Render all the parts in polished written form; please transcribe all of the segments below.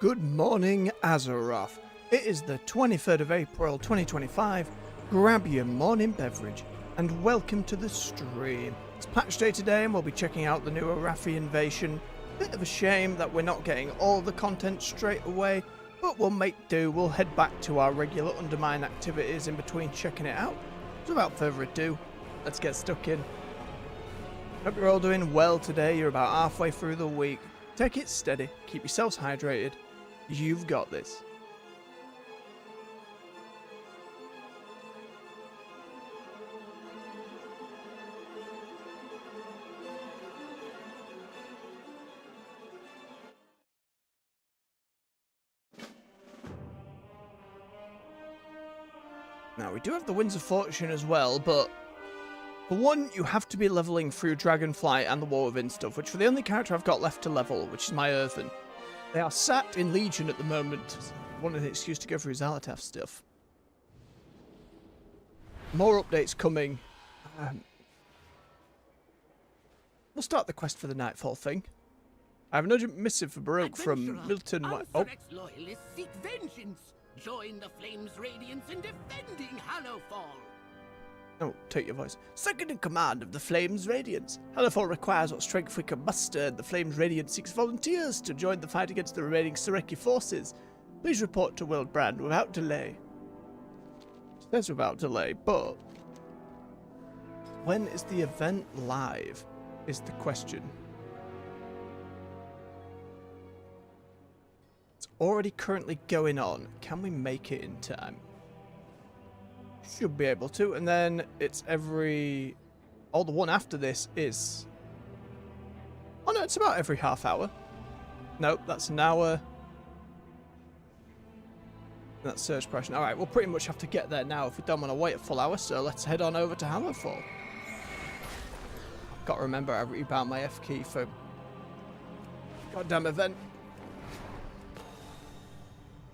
Good morning, Azeroth. It is the 23rd of April 2025. Grab your morning beverage and welcome to the stream. It's patch day today and we'll be checking out the new Arathi invasion. Bit of a shame that we're not getting all the content straight away, but we'll make do. We'll head back to our regular undermine activities in between checking it out. So without further ado, let's get stuck in. Hope you're all doing well today. You're about halfway through the week. Take it steady, keep yourselves hydrated. You've got this. Now, we do have the Winds of Fortune as well, but for one, you have to be leveling through Dragonflight and the War Within stuff, which for the only character I've got left to level, which is my Earthen. They are sat in Legion at the moment. Wanted an excuse to go through Xalatath stuff. More updates coming. We'll start the quest for the Nightfall thing. I have an urgent missive for Baroque from Milton. Oh. Loyalists seek vengeance. Join the Flames' Radiance in defending Hallowfall. Oh, take your voice. Second in command of the Flames Radiance. Hallowfall requires what strength we can muster, and the Flames Radiance seeks volunteers to join the fight against the remaining Sareki forces. Please report to Wildbrand without delay. It says without delay, but when is the event live is the question. It's already currently going on. Can we make it in time? Should be able to, and then it's every... Oh, the one after this is... Oh no, it's about every half hour. Nope, that's an hour. That's surge suppression. Alright, we'll pretty much have to get there now if we don't want to wait a full hour, so let's head on over to Hallowfall. Got to remember I rebound my F key for goddamn event.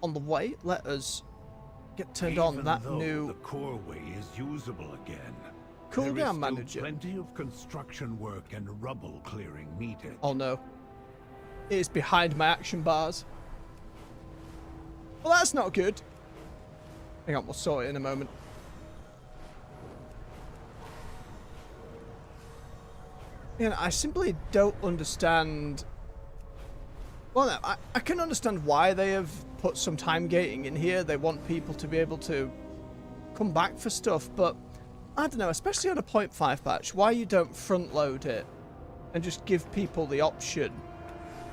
On the way, let us get turned on that new the core way is usable again. Cooldown manager. Plenty of construction work and rubble clearing needed. Oh no. It is behind my action bars. Well, that's not good. Hang on, we'll sort it in a moment. Yeah, I simply don't understand. Well, no, I can understand why they have put some time gating in here. They want people to be able to come back for stuff, but I don't know, especially on a 0.5 patch, why you don't front load it and just give people the option.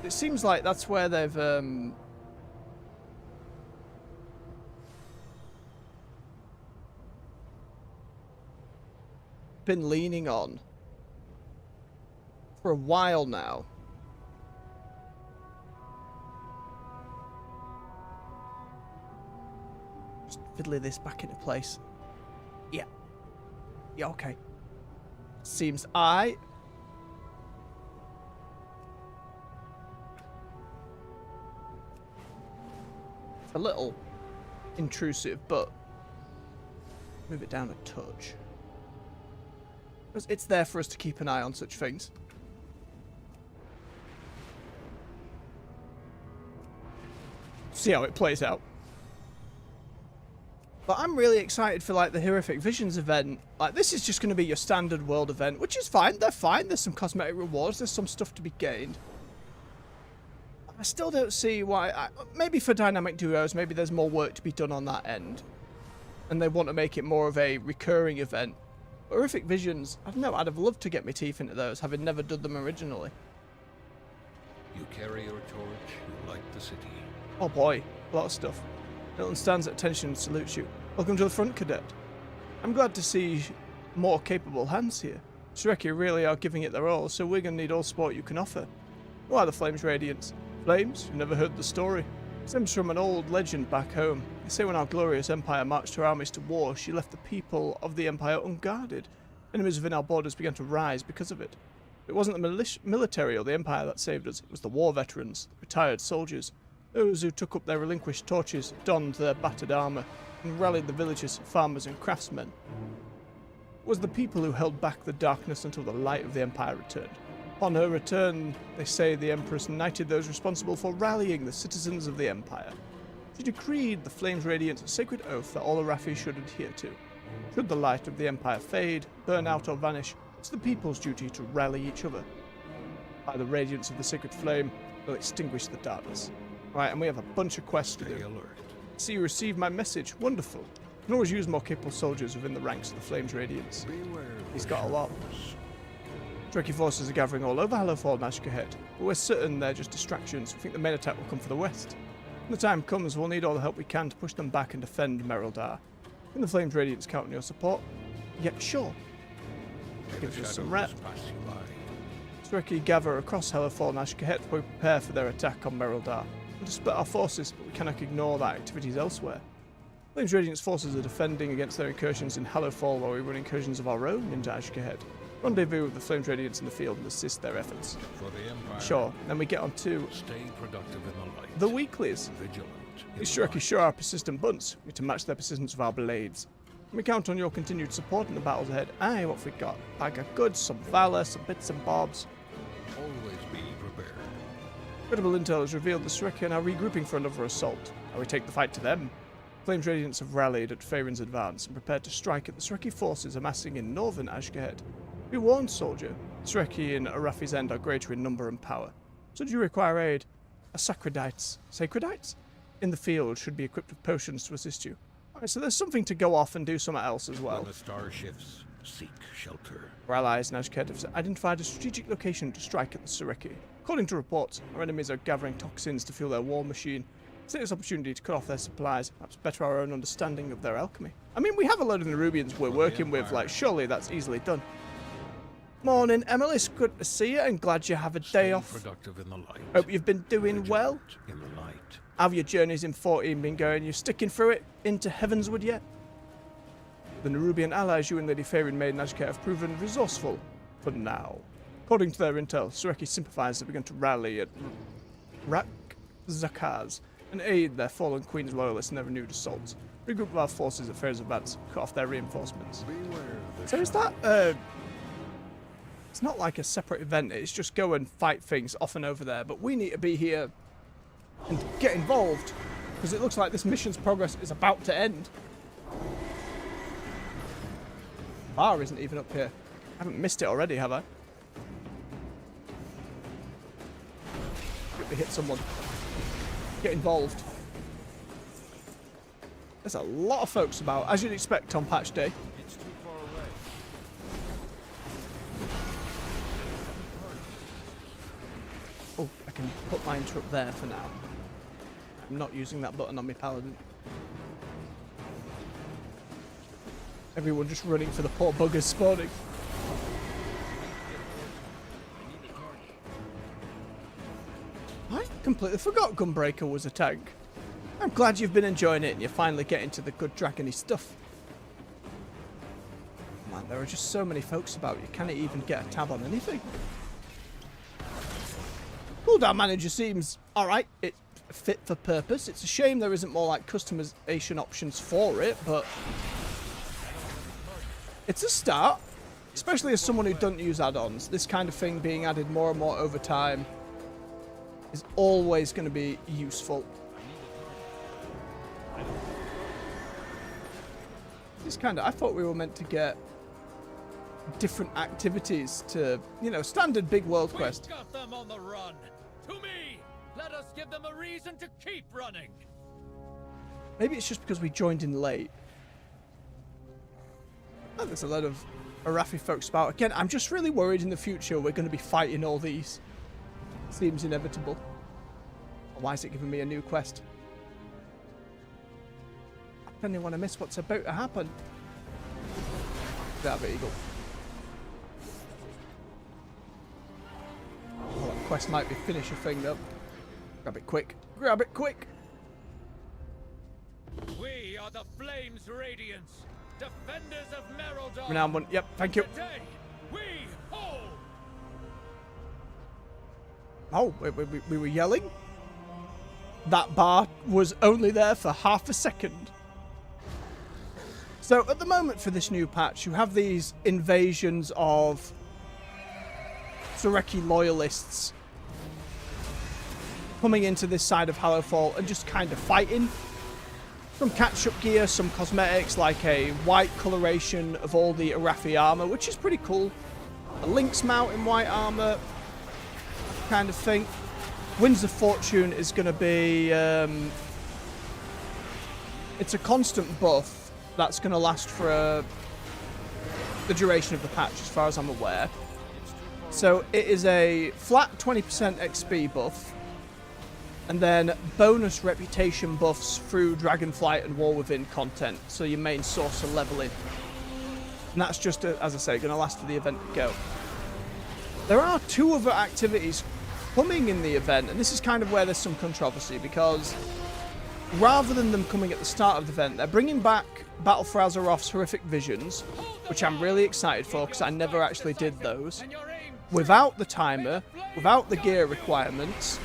It seems like that's where they've been leaning on for a while now. Fiddly this back into place. Yeah. Yeah, okay. Seems it's a little intrusive, but move it down a touch. Because it's there for us to keep an eye on such things. See how it plays out. But I'm really excited for like the Horrific Visions event. Like, this is just going to be your standard world event, which is fine. They're fine. There's some cosmetic rewards. There's some stuff to be gained. I still don't see why. Maybe for dynamic duos, maybe there's more work to be done on that end, and they want to make it more of a recurring event. But Horrific Visions, I don't know. I'd have loved to get my teeth into those, having never done them originally. You carry your torch. You light the city. Oh boy, a lot of stuff. Milton stands at attention and salutes you. Welcome to the front, cadet. I'm glad to see more capable hands here. Sareki really are giving it their all, so we're going to need all support you can offer. Who are the Flames Radiance? Flames? You've never heard the story. It stems from an old legend back home. They say when our glorious empire marched her armies to war, she left the people of the empire unguarded. Enemies within our borders began to rise because of it. It wasn't the military or the empire that saved us, it was the war veterans, retired soldiers. Those who took up their relinquished torches, donned their battered armour, and rallied the villagers, farmers and craftsmen. It was the people who held back the darkness until the light of the Empire returned. Upon her return, they say the Empress knighted those responsible for rallying the citizens of the Empire. She decreed the Flames Radiant a sacred oath that all arathi should adhere to. Should the light of the Empire fade, burn out or vanish, it's the people's duty to rally each other. By the radiance of the sacred flame, will extinguish the darkness. Right, and we have a bunch of quests to Stay do. alert. See, you received my message. Wonderful. You can always use more capable soldiers within the ranks of the Flames Radiance. Beware of He's the got a lot. shadows. Trekkie forces are gathering all over Hallowfall and Ashkehead, but we're certain they're just distractions. We think the main attack will come from the west. When the time comes, we'll need all the help we can to push them back and defend Merildar. Can the Flames Radiance count on your support? Yeah, sure. May the Gives us some shadows rep. pass you by. Trekkie gather across Hallowfall and Ashkehead while we prepare for their attack on Merildar. We'll just split our forces, but we cannot ignore that activities elsewhere. Flames Radiance forces are defending against their incursions in Hallowfall while we run incursions of our own into Ashkehead. Rendezvous with the Flames Radiance in the field and assist their efforts. For the Empire, Sure, then we get on to stay productive in the light. the weeklies. Vigilant. in These the Shrekkie night. sure are persistent bunts. We need to match their persistence with our blades. Can we count on your continued support in the battles ahead? Aye, what have we got? Bag of goods, some valor, some bits and bobs. Always be prepared. Credible intel has revealed the Shrekkie are now regrouping for another assault. Now we take the fight to them. Flames Radiance have rallied at Faerun's advance and prepared to strike at the Shrekkie forces amassing in northern Ashkehead. Be warned, soldier. The Shrekkie in Arathi's End are greater in number and power. Should you require aid, a Sacredites in the field should be equipped with potions to assist you. Alright, so there's something to go off and do something else as well. When the star shifts, seek shelter. Our allies in Ashkehead have identified a strategic location to strike at the Shrekkie. According to reports, our enemies are gathering toxins to fuel their war machine. Let's take this opportunity to cut off their supplies, perhaps better our own understanding of their alchemy. I mean, we have a load of Nerubians we're working with, like, surely that's easily done. Morning, Emily. It's good to see you and glad you have a day Stay off. productive in the light. Hope you've been doing well. Vigilant in the light. How have your journeys in 14 been going? You sticking through it into Heavenswood yet? The Nerubian allies you and Lady Faerun made in Ashkehead have proven resourceful for now. According to their intel, Shrekkie sympathizers have begun to rally at Zakaz and aid their fallen queen's loyalists in their renewed assaults. Regroup with our forces at Faerun's advance, cut off their reinforcements. Beware of the So is shadows. that it's not like a separate event, it's just go and fight things off and over there, but we need to be here and get involved, because it looks like this mission's progress is about to end. Bar isn't even up here. I haven't missed it already, have I? Quickly hit someone. Get involved. There's a lot of folks about, as you'd expect on patch day. It's too far away. Oh, I can put my interrupt there for now. I'm not using that button on my paladin. Everyone just running for the poor buggers spawning. I completely forgot Gunbreaker was a tank. I'm glad you've been enjoying it and you're finally getting to the good dragony stuff. Man, there are just so many folks about, you can't even get a tab on anything. Cooldown manager seems alright. It's fit for purpose. It's a shame there isn't more like customization options for it, but it's a start. Especially as someone who doesn't use add-ons, this kind of thing being added more and more over time is always going to be useful. This kind of, I thought we were meant to get different activities to, you know, standard big world quest. We've got them on the run. To me, let us give them a reason to keep running. Maybe it's just because we joined in late. Oh, there's a lot of Arathi folks about. Again, I'm just really worried in the future we're going to be fighting all these. Seems inevitable. Why is it giving me a new quest? I don't want to miss what's about to happen. Grab it, Eagle. Oh, that quest might be finish a thing though. Grab it quick. Grab it quick. We are the Flames Radiance, defenders of Merildar. Renown one. Yep, thank you. Today, we hold. Oh, we were yelling? That bar was only there for half a second. So at the moment for this new patch, you have these invasions of Sureki loyalists coming into this side of Hallowfall and just kind of fighting. Some catch-up gear, some cosmetics like a white coloration of all the Arathi armor, which is pretty cool. A Lynx mount in white armor, kind of thing. Winds of Fortune is going to be... it's a constant buff that's going to last for the duration of the patch, as far as I'm aware. So it is a flat 20% XP buff, and then bonus reputation buffs through Dragonflight and War Within content, so your main source of leveling. And that's just, as I say, going to last for the event to go. There are 2 other activities coming in the event, and this is kind of where there's some controversy, because rather than them coming at the start of the event, they're bringing back Battle for Azeroth's Horrific Visions, which I'm really excited for because I never actually did those, without the timer, without the gear requirements,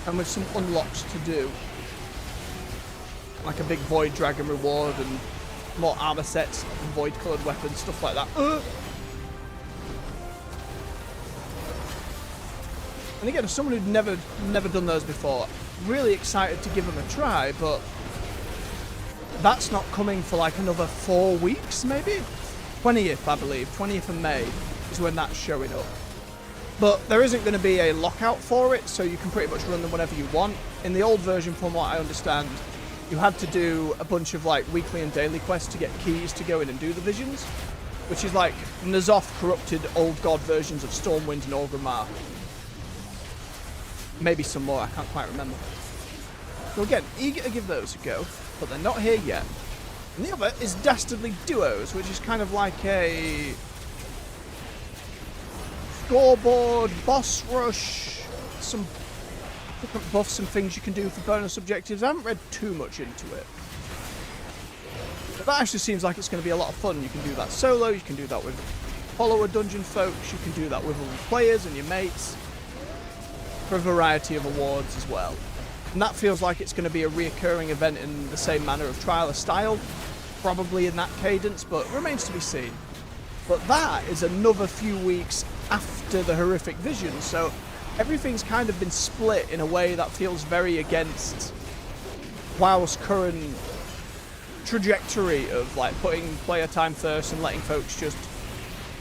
and with some unlocks to do. Like a big Void Dragon reward and more armor sets and Void coloured weapons, stuff like that. And again, as someone who'd never done those before, really excited to give them a try, but that's not coming for like another 4 weeks, maybe? 20th, I believe. 20th of May is when that's showing up. But there isn't going to be a lockout for it, so you can pretty much run them whenever you want. In the old version, from what I understand, you had to do a bunch of like weekly and daily quests to get keys to go in and do the visions, which is like N'Zoth corrupted old god versions of Stormwind and Orgrimmar. Maybe some more, I can't quite remember. So again, eager to give those a go, but they're not here yet. And the other is Dastardly Duos, which is kind of like a scoreboard, boss rush, some different buffs and things you can do for bonus objectives. I haven't read too much into it. But that actually seems like it's going to be a lot of fun. You can do that solo, you can do that with follower dungeon folks, you can do that with other players and your mates, for a variety of awards as well. And that feels like it's going to be a reoccurring event in the same manner of Trial of Style, probably in that cadence, but remains to be seen. But that is another few weeks after the Horrific Vision, so everything's kind of been split in a way that feels very against WoW's current trajectory of like putting player time first and letting folks just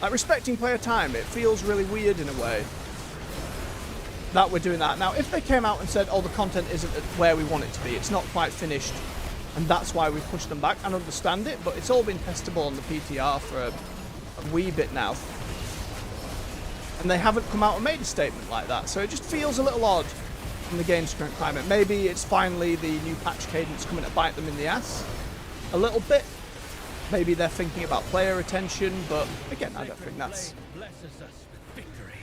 like respecting player time. It feels really weird in a way that we're doing that. Now, if they came out and said, oh, the content isn't where we want it to be, it's not quite finished, and that's why we pushed them back, I understand it, but it's all been testable on the PTR for a wee bit now. And they haven't come out and made a statement like that, so it just feels a little odd in the game's current climate. Maybe it's finally the new patch cadence coming to bite them in the ass a little bit. Maybe they're thinking about player retention, but again, I don't think that's...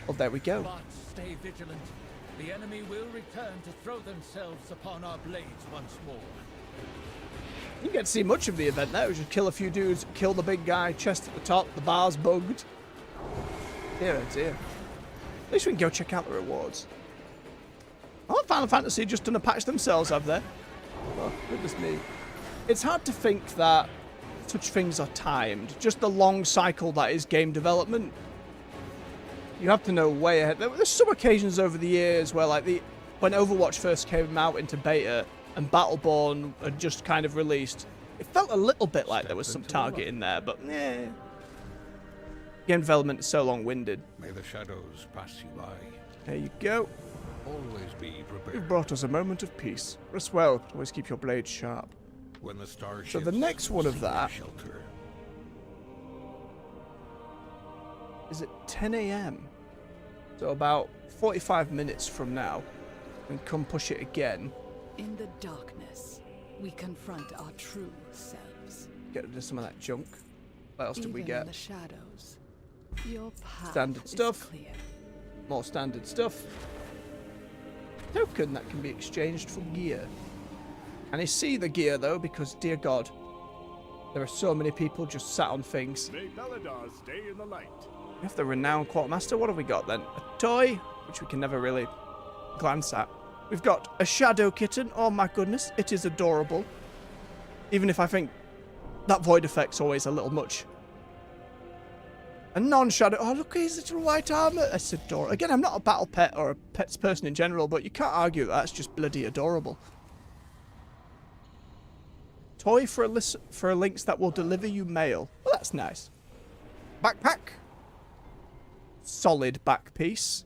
Well, there we go. But stay vigilant. The enemy will return to throw themselves upon our blades once more. You didn't get to see much of the event there. It was just kill a few dudes, kill the big guy, chest at the top, the bar's bugged. Dear, oh dear. At least we can go check out the rewards. Oh, Final Fantasy just done a patch themselves, have they? Oh, goodness me. It's hard to think that such things are timed. Just the long cycle that is game development. You have to know way ahead. There's some occasions over the years where, like, when Overwatch first came out into beta and Battleborn had just kind of released, it felt a little bit like there was some target in there, but eh. Game development is so long-winded. May the shadows pass you by. There you go. Always be prepared. You've brought us a moment of peace. Rest well. Always keep your blade sharp. When the stars So the next one of that shelter. is at 10 a.m. So about 45 minutes from now. And come push it again. In the darkness, we confront our true selves. Get rid of some of that junk. What else did we Even get? in the shadows, your path Standard is stuff. clear. More standard stuff. Token that can be exchanged for gear. Can I see the gear though? Because dear God, there are so many people just sat on things. May Beladar stay in the light. We have the renowned quartermaster. What have we got then? A toy, which we can never really glance at. We've got a shadow kitten. Oh my goodness, it is adorable. Even if I think that void effect's always a little much. A non-shadow. Oh, look at his little white armor. That's adorable. Again, I'm not a battle pet or a pets person in general, but you can't argue that's just bloody adorable. Toy for a lynx that will deliver you mail. Well, that's nice. Backpack. Solid back piece.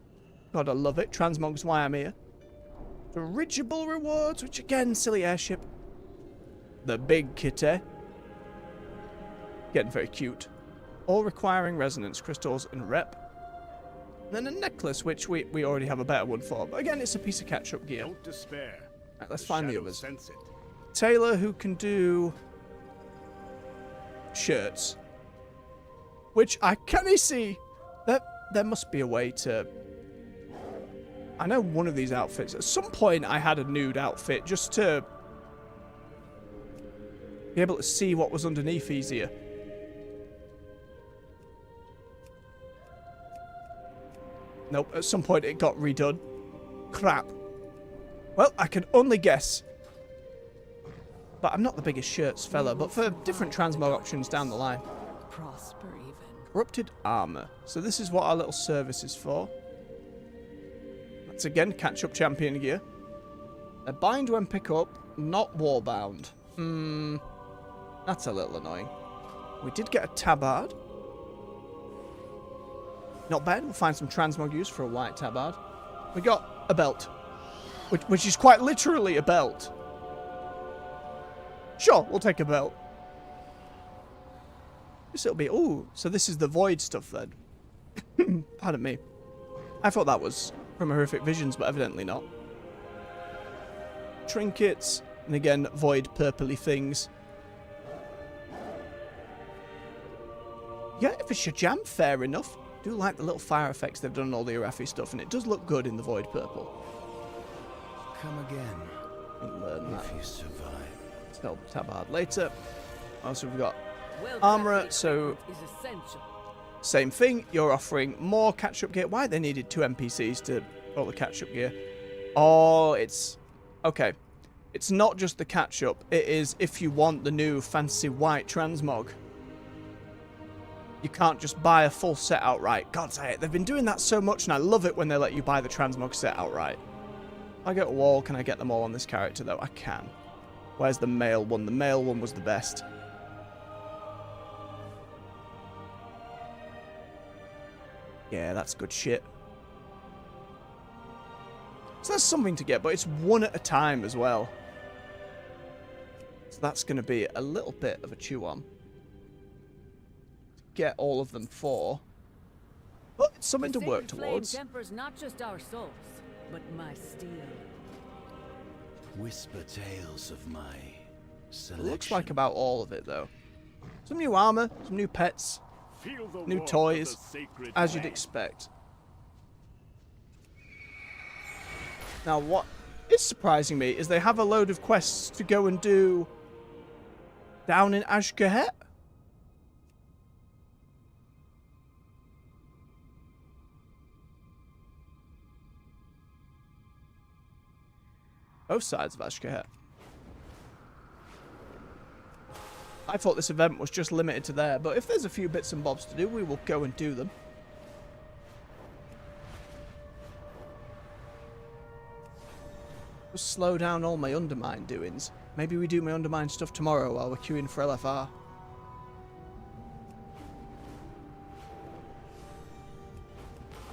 God, I love it. Transmog's why I'm here. Dirigible rewards, which again, silly airship. The big kitty. Getting very cute. All requiring resonance crystals and rep. And then a necklace, which we already have a better one for. But again, it's a piece of catch-up gear. Don't despair. Right, let's find the others. Sense it. Taylor, who can do shirts. Which I can't see. There must be a way to... I know one of these outfits. At some point, I had a nude outfit just to be able to see what was underneath easier. Nope, at some point it got redone. Crap. Well, I can only guess. But I'm not the biggest shirts fella, but for different transmog options down the line. Prosper even. Corrupted armor. So this is what our little service is for. That's again catch-up champion gear. A bind when pick up, not warbound. That's a little annoying. We did get a tabard. Not bad. We'll find some transmog use for a white tabard. We got a belt, which is quite literally a belt. Sure, we'll take a belt. This will be... Ooh, so this is the void stuff then. Pardon me. I thought that was from Horrific Visions, but evidently not. Trinkets, and again, void purpley things. Yeah, if it's your jam, fair enough. I do like the little fire effects they've done on all the arathi stuff, and it does look good in the void purple. Come again. And learn that. If you survive. Spell tabard later. Also, we've got armourer, so Is essential. same thing. You're offering more catch-up gear. Why they needed 2 NPCs to all the catch-up gear? Oh, it's... Okay. It's not just the catch-up. It is if you want the new fancy white transmog. You can't just buy a full set outright. God, they've been doing that so much, and I love it when they let you buy the transmog set outright. If I get a wall, can I get them all on this character, though? I can. Where's the male one? The male one was the best. Yeah, that's good shit. So that's something to get, but it's one at a time as well. So that's going to be a little bit of a chew-on. Get all of them for. But it's something to work towards. Tempers not just our souls, but my steel. Whisper tales of my selection. Looks like about all of it, though. Some new armor, some new pets, Feel the new warmth toys, of the sacred as you'd land. expect. Now, what is surprising me is they have a load of quests to go and do down in Ashgahet. Both sides of Ashgahet. I thought this event was just limited to there, but if there's a few bits and bobs to do, we will go and do them. Just slow down all my undermine doings. Maybe we do my undermine stuff tomorrow while we're queuing for LFR.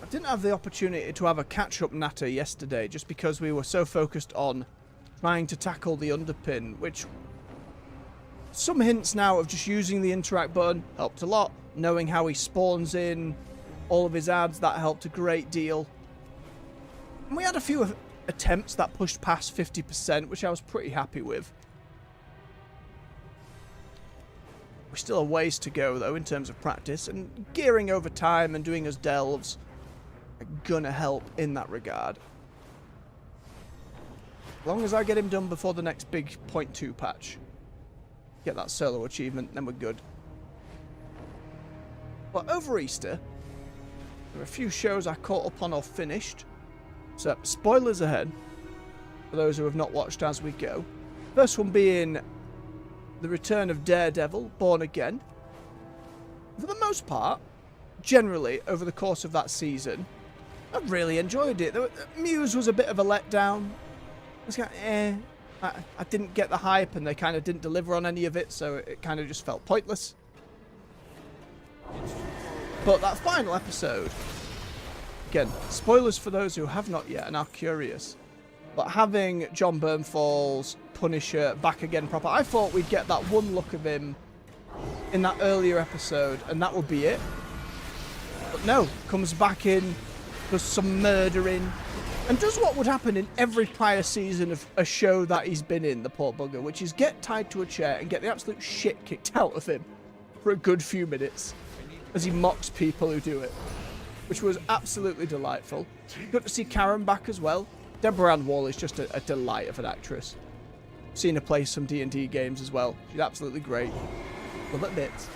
I didn't have the opportunity to have a catch-up natter yesterday just because we were so focused on trying to tackle the underpin, which some hints now of just using the interact button helped a lot. Knowing how he spawns in all of his ads, that helped a great deal. And we had a few attempts that pushed past 50%, which I was pretty happy with. We're still a ways to go, though, in terms of practice, and gearing over time and doing us delves are gonna help in that regard. As long as I get him done before the next big 0.2 patch. Get that solo achievement, then we're good. But over Easter, there are a few shows I caught up on or finished. So, spoilers ahead, for those who have not watched as we go. First one being the return of Daredevil, Born Again. For the most part, generally, over the course of that season, I really enjoyed it. Muse was a bit of a letdown. I was kind of, I didn't get the hype, and they kind of didn't deliver on any of it, so it kind of just felt pointless. But that final episode, again, spoilers for those who have not yet and are curious, but having John Bernthal's Punisher back again proper, I thought we'd get that one look of him in that earlier episode, and that would be it. But no, comes back in, does some murdering, and does what would happen in every prior season of a show that he's been in, the poor bugger, which is get tied to a chair and get the absolute shit kicked out of him for a good few minutes as he mocks people who do it, which was absolutely delightful. Good to see Karen back as well. Deborah Ann Wall is just a delight of an actress. Seen her play some D&D games as well. She's absolutely great. Love it bits.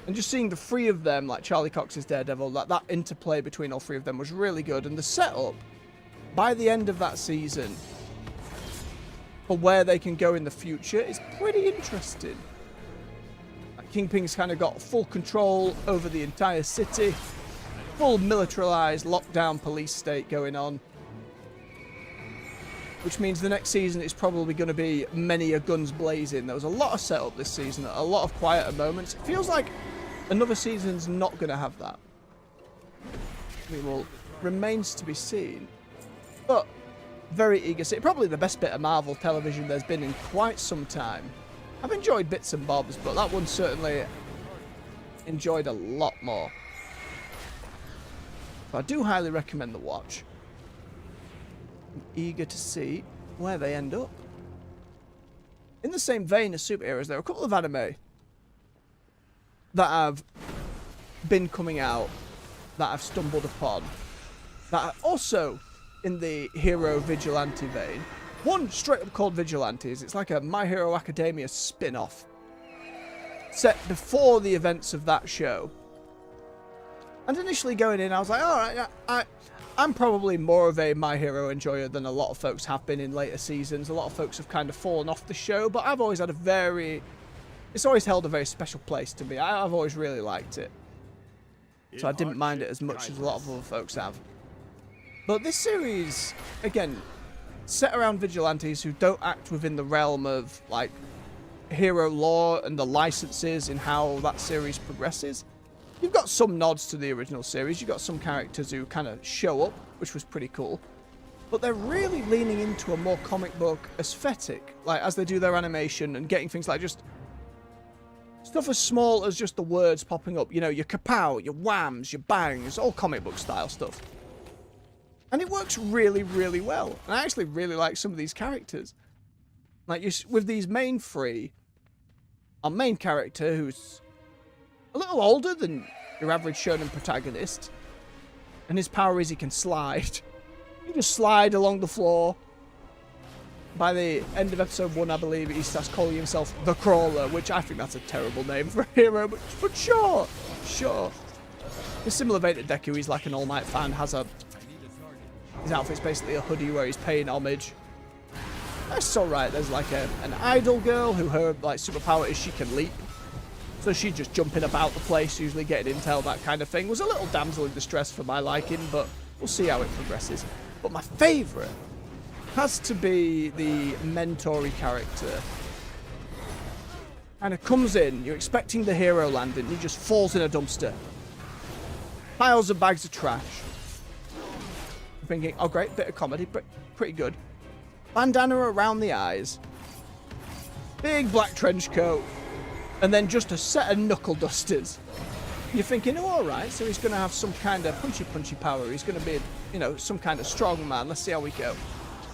And just seeing the three of them, like Charlie Cox's Daredevil, that interplay between all three of them was really good. And the setup, by the end of that season, for where they can go in the future is pretty interesting. Like Kingpin's kind of got full control over the entire city. Full militarized lockdown police state going on. Which means the next season is probably going to be many a guns blazing. There was a lot of setup this season, a lot of quieter moments. It feels like another season's not going to have that. I mean, well, remains to be seen. But very eager to see. Probably the best bit of Marvel television there's been in quite some time. I've enjoyed bits and bobs, but that one certainly enjoyed a lot more. So I do highly recommend the watch. I'm eager to see where they end up. In the same vein as superheroes, there are a couple of anime that have been coming out that I've stumbled upon that are also in the hero vigilante vein. One straight up called Vigilantes. It's like a My Hero Academia spin-off set before the events of that show. And initially going in, I was like, alright, I'm probably more of a My Hero enjoyer than a lot of folks have been in later seasons. A lot of folks have kind of fallen off the show, but I've always had it's always held a very special place to me. I've always really liked it. So I didn't mind it as much as a lot of other folks have. But this series, again, set around vigilantes who don't act within the realm of, like, hero lore and the licenses in how that series progresses. You've got some nods to the original series. You've got some characters who kind of show up, which was pretty cool. But they're really leaning into a more comic book aesthetic, like, as they do their animation and getting things like just stuff as small as just the words popping up. You know, your kapow, your whams, your bangs, all comic book style stuff. And it works really, really well. And I actually really like some of these characters. Like, with these main three, our main character, who's a little older than your average shonen protagonist, and his power is he can slide. He just slide along the floor. By the end of episode 1, I believe, he starts calling himself the Crawler, which I think that's a terrible name for a hero, but sure. In similar vein to Deku, he's like an All Might fan, his outfit's basically a hoodie where he's paying homage. That's alright. There's like an idol girl who her like superpower is she can leap. So she's just jumping about the place, usually getting intel, that kind of thing. Was a little damsel in distress for my liking, but we'll see how it progresses. But my favourite has to be the mentor-y character. Kind of comes in, you're expecting the hero landing, and he just falls in a dumpster. Piles of bags of trash. Thinking, oh great, bit of comedy, but pretty good. Bandana around the eyes, big black trench coat, and then just a set of knuckle dusters. You're thinking, oh alright, so he's going to have some kind of punchy power, he's going to be, you know, some kind of strong man, let's see how we go.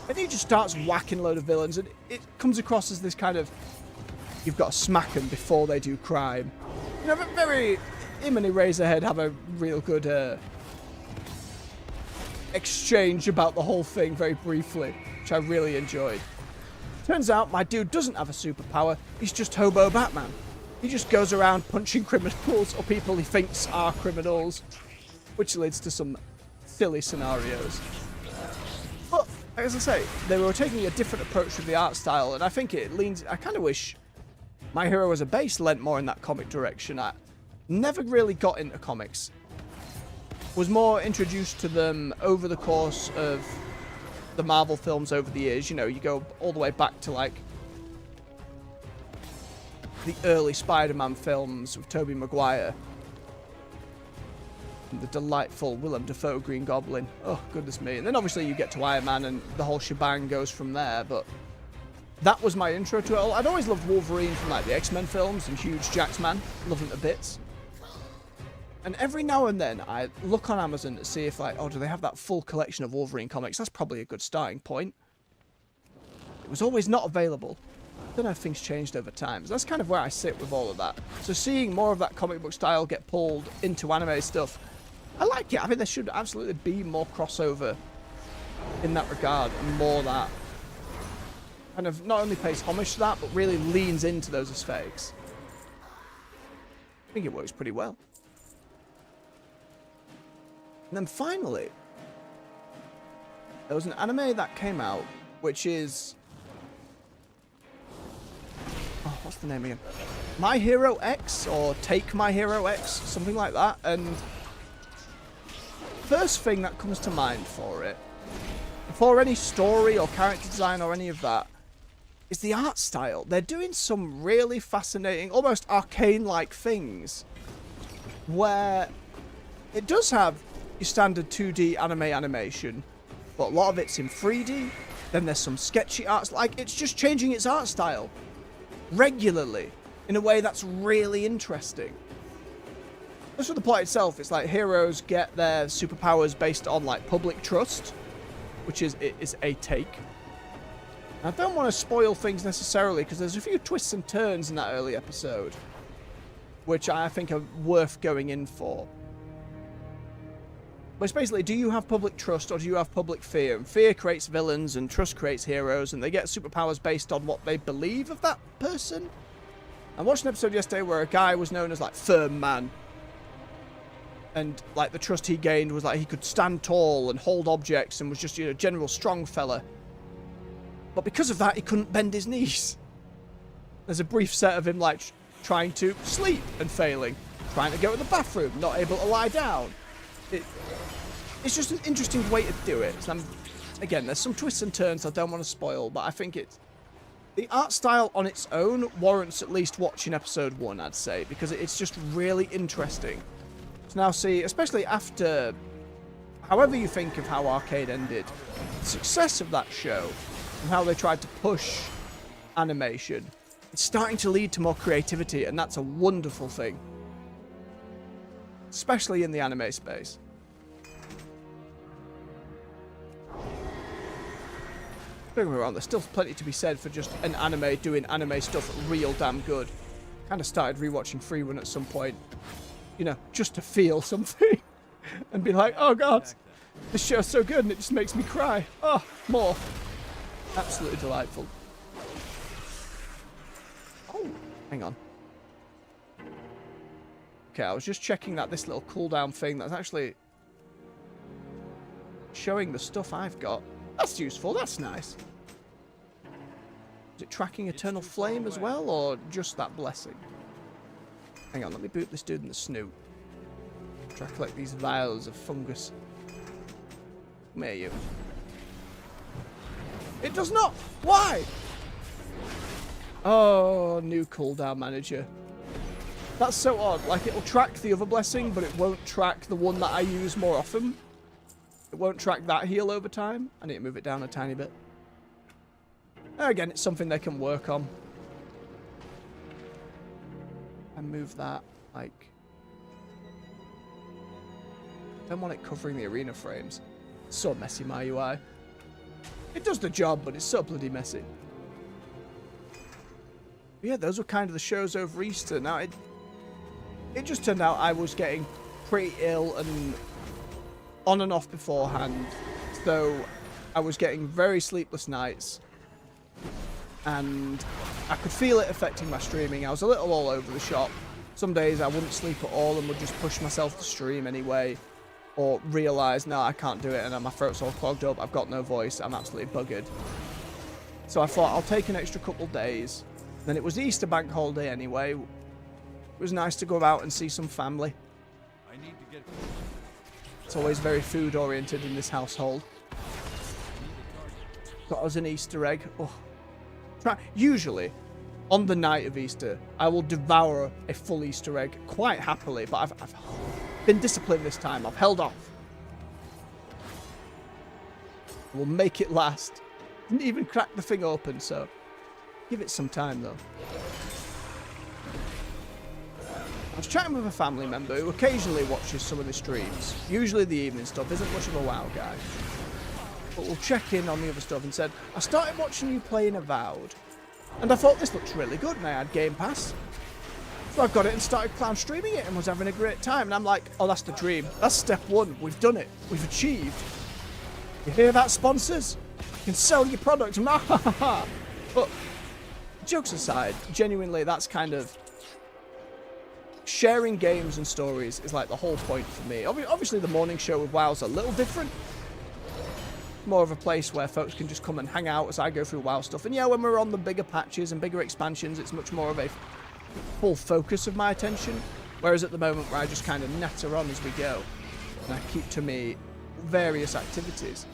And he just starts whacking a load of villains, and it comes across as this kind of, you've got to smack them before they do crime. You know, him and Eraserhead have a real good exchange about the whole thing very briefly, which I really enjoyed. Turns out my dude doesn't have a superpower, he's just Hobo Batman. He just goes around punching criminals or people he thinks are criminals, which leads to some silly scenarios. But, as I say, they were taking a different approach with the art style, and I think it leans, I kind of wish My Hero as a base lent more in that comic direction. I never really got into comics was more introduced to them over the course of the Marvel films over the years. You know, you go all the way back to like the early Spider-Man films with Tobey Maguire. And the delightful Willem Dafoe Green Goblin. Oh, goodness me. And then obviously you get to Iron Man and the whole shebang goes from there, but that was my intro to it all. I'd always loved Wolverine from like the X-Men films and huge Jax man. Love him to bits. And every now and then I look on Amazon to see if like, oh, do they have that full collection of Wolverine comics? That's probably a good starting point. It was always not available. I don't know if things changed over time. So that's kind of where I sit with all of that. So seeing more of that comic book style get pulled into anime stuff, I like it. I think there should absolutely be more crossover in that regard, and more that kind of not only pays homage to that, but really leans into those aesthetics. I think it works pretty well. And then finally, there was an anime that came out, which is... oh, what's the name again? My Hero X, or Take My Hero X, something like that. And first thing that comes to mind for it, before any story or character design or any of that, is the art style. They're doing some really fascinating, almost arcane-like things, where it does have your standard 2D anime animation, but a lot of it's in 3D. Then there's some sketchy arts, like it's just changing its art style regularly in a way that's really interesting. As for the plot itself, it's like heroes get their superpowers based on like public trust, which is a take. And I don't want to spoil things necessarily because there's a few twists and turns in that early episode, which I think are worth going in for. But it's basically, do you have public trust or do you have public fear? And fear creates villains and trust creates heroes, and they get superpowers based on what they believe of that person. I watched an episode yesterday where a guy was known as like Firm Man. And like the trust he gained was like he could stand tall and hold objects and was just, you know, general strong fella. But because of that, he couldn't bend his knees. There's a brief set of him like trying to sleep and failing. Trying to go to the bathroom, not able to lie down. It's just an interesting way to do it. And again, there's some twists and turns I don't want to spoil, but I think the art style on its own warrants at least watching episode 1, I'd say, because it's just really interesting. So now see, especially after, however you think of how Arcade ended, the success of that show and how they tried to push animation, it's starting to lead to more creativity, and that's a wonderful thing. Especially in the anime space. Don't get me wrong, there's still plenty to be said for just an anime doing anime stuff real damn good. Kind of started rewatching Free Run at some point, you know, just to feel something and be like, oh god, this show's so good and it just makes me cry. Oh, more. Absolutely delightful. Oh, hang on. Okay, I was just checking that this little cooldown thing that's actually showing the stuff I've got. That's useful, that's nice. Is it tracking Eternal Flame as well, or just that blessing? Hang on, let me boot this dude in the snoot. Try to collect these vials of fungus. Come here, you. It does not! Why? Oh, new cooldown manager. That's so odd. Like, it'll track the other blessing, but it won't track the one that I use more often. It won't track that heal over time. I need to move it down a tiny bit. Again, it's something they can work on. And move that, like... don't want it covering the arena frames. It's so messy, my UI. It does the job, but it's so bloody messy. But yeah, those were kind of the shows over Easter. Now, it just turned out I was getting pretty ill and on and off beforehand. So I was getting very sleepless nights. And I could feel it affecting my streaming. I was a little all over the shop. Some days I wouldn't sleep at all and would just push myself to stream anyway. Or realise, no, I can't do it and my throat's all clogged up, I've got no voice, I'm absolutely buggered. So I thought I'll take an extra couple days. Then it was the Easter bank holiday anyway. It was nice to go out and see some family. I need to get... It's always very food oriented in this household. Got us an Easter egg. Oh. Usually, on the night of Easter, I will devour a full Easter egg quite happily, but I've been disciplined this time. I've held off. We'll make it last. Didn't even crack the thing open, so give it some time though. I was chatting with a family member who occasionally watches some of the streams. Usually the evening stuff, isn't much of a WoW guy. But we'll check in on the other stuff and said, I started watching you playing Avowed, and I thought this looks really good, and I had Game Pass. So I got it and started clown streaming it and was having a great time. And I'm like, oh, that's the dream. That's step one. We've done it. We've achieved. You hear that, sponsors? You can sell your product. But jokes aside, genuinely, that's kind of... sharing games and stories is like the whole point for me. Obviously, the morning show with WoW's a little different. More of a place where folks can just come and hang out as I go through WoW stuff. And yeah, when we're on the bigger patches and bigger expansions, it's much more of a full focus of my attention. Whereas at the moment where I just kind of natter on as we go. And I keep to me various activities.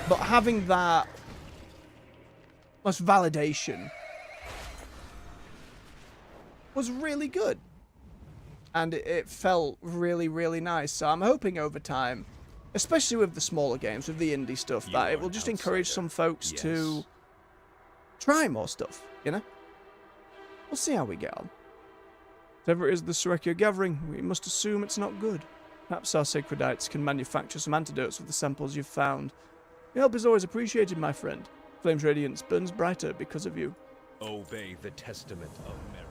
But having that validation was really good. And it felt really, really nice. So I'm hoping over time, especially with the smaller games, with the indie stuff, that it will just encourage some folks to try more stuff, you know? We'll see how we get on. Whatever it is the Surekio gathering, we must assume it's not good. Perhaps our sacredites can manufacture some antidotes with the samples you've found. Your help is always appreciated, my friend. Flame's radiance burns brighter because of you. Obey the testament of merit.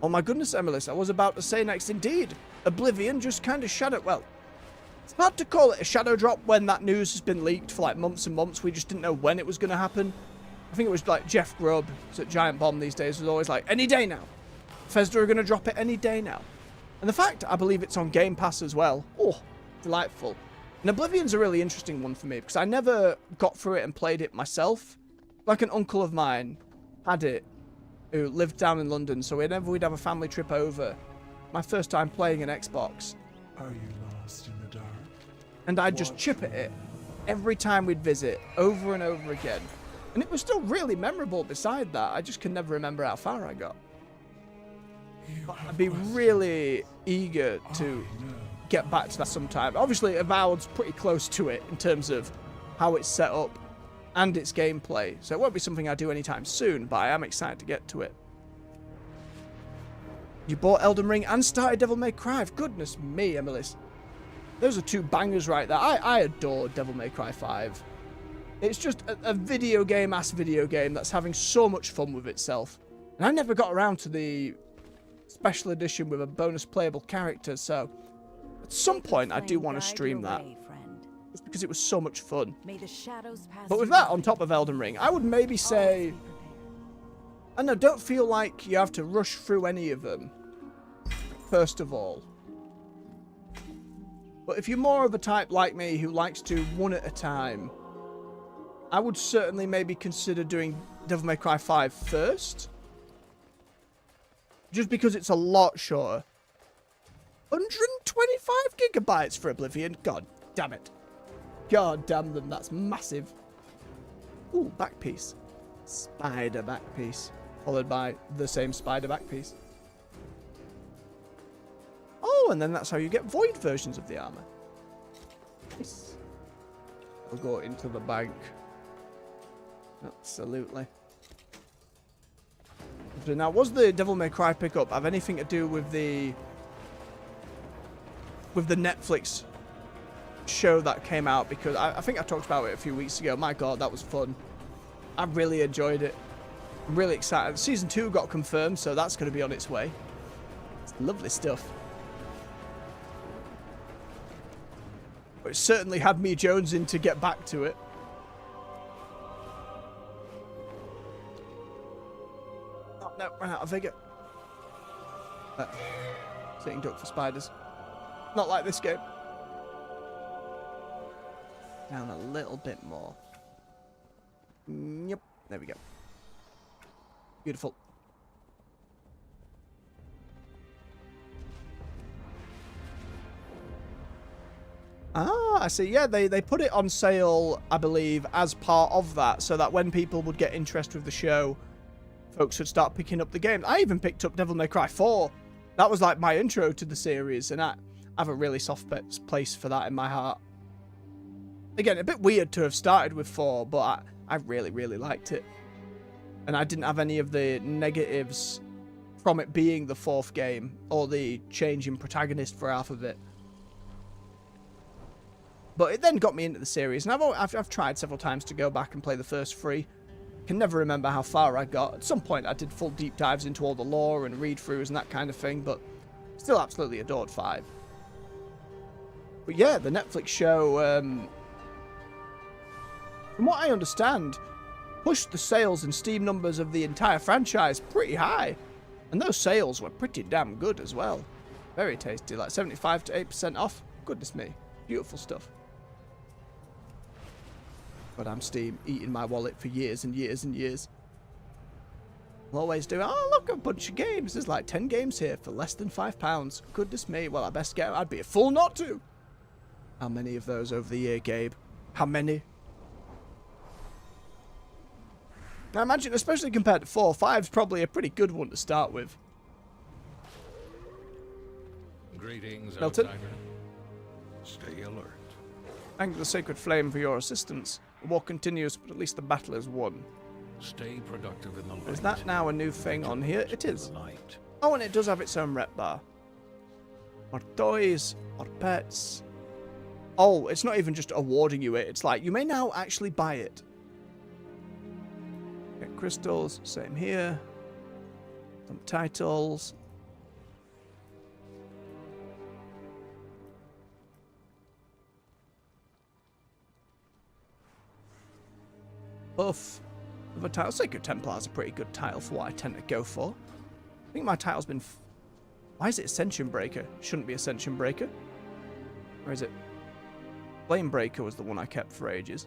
Oh my goodness, Emilis, I was about to say next, indeed. Oblivion just kind of shadowed, well, it's hard to call it a shadow drop when that news has been leaked for like months and months. We just didn't know when it was going to happen. I think it was like Jeff Grubb, who's at Giant Bomb these days, was always like, any day now. Bethesda are going to drop it any day now. And the fact, I believe it's on Game Pass as well. Oh, delightful. And Oblivion's a really interesting one for me because I never got through it and played it myself. Like an uncle of mine had it, who lived down in London, so whenever we'd have a family trip over, my first time playing an Xbox. Are you lost in the dark? And I'd just chip at it every time we'd visit, over and over again. And it was still really memorable beside that. I just can never remember how far I got. But I'd be really eager to get back to that sometime. Obviously, Avowed's pretty close to it in terms of how it's set up and its gameplay. So it won't be something I do anytime soon, but I am excited to get to it. You bought Elden Ring and started Devil May Cry. Goodness me, Emilis. Those are two bangers right there. I adore Devil May Cry 5. It's just a video game-ass video game that's having so much fun with itself. And I never got around to the special edition with a bonus playable character, so at some point I do want to stream that. Just because it was so much fun. But with that on top of Elden Ring, I would maybe say... I know, don't feel like you have to rush through any of them, first of all. But if you're more of a type like me who likes to one at a time, I would certainly maybe consider doing Devil May Cry 5 first. Just because it's a lot shorter. 125 gigabytes for Oblivion? God damn it. God damn them, that's massive. Ooh, back piece. Spider back piece. Followed by the same spider back piece. Oh, and then that's how you get void versions of the armor. Nice. I'll go into the bank. Absolutely. Now, was the Devil May Cry pickup have anything to do with the Netflix show that came out? Because I think I talked about it a few weeks ago. My God, that was fun. I really enjoyed it. I'm really excited. Season 2 got confirmed, so that's going to be on its way. It's lovely stuff. But it certainly had me jonesing to get back to it. Oh, no, ran out of vigor. Sitting duck for spiders. Not like this game. Down a little bit more. Yep, there we go. Beautiful. Ah, I see. Yeah, they put it on sale, I believe, as part of that, so that when people would get interest with the show, folks would start picking up the game. I even picked up Devil May Cry 4. That was like my intro to the series, and I have a really soft place for that in my heart. Again, a bit weird to have started with 4, but I really, really liked it. And I didn't have any of the negatives from it being the 4th game, or the change in protagonist for half of it. But it then got me into the series, and I've tried several times to go back and play the first 3. Can never remember how far I got. At some point I did full deep dives into all the lore and read-throughs and that kind of thing, but still absolutely adored 5. But yeah, the Netflix show, from what I understand, pushed the sales and Steam numbers of the entire franchise pretty high. And those sales were pretty damn good as well. Very tasty, like 75 to 8% off. Goodness me, beautiful stuff. But I'm Steam, eating my wallet for years and years and years. I'll always do, oh look, a bunch of games. There's like 10 games here for less than £5. Goodness me, well I best get, I'd be a fool not to. How many of those over the year, Gabe? How many? I imagine, especially compared to 4, 5's probably a pretty good one to start with. Greetings, Milton? outsider. Stay alert. Thank the Sacred Flame for your assistance. The war continues, but at least the battle is won. Stay productive in the light. Is that now a new thing on here? It is. Oh, and it does have its own rep bar. Or toys, or pets. Oh, it's not even just awarding you it. It's like, you may now actually buy it. Get crystals, same here. Some titles. Buff of a title. Sacred Templar is a pretty good title for what I tend to go for. I think my title's been... Why is it Ascension Breaker? Shouldn't be Ascension Breaker. Or is it? Flame Breaker was the one I kept for ages.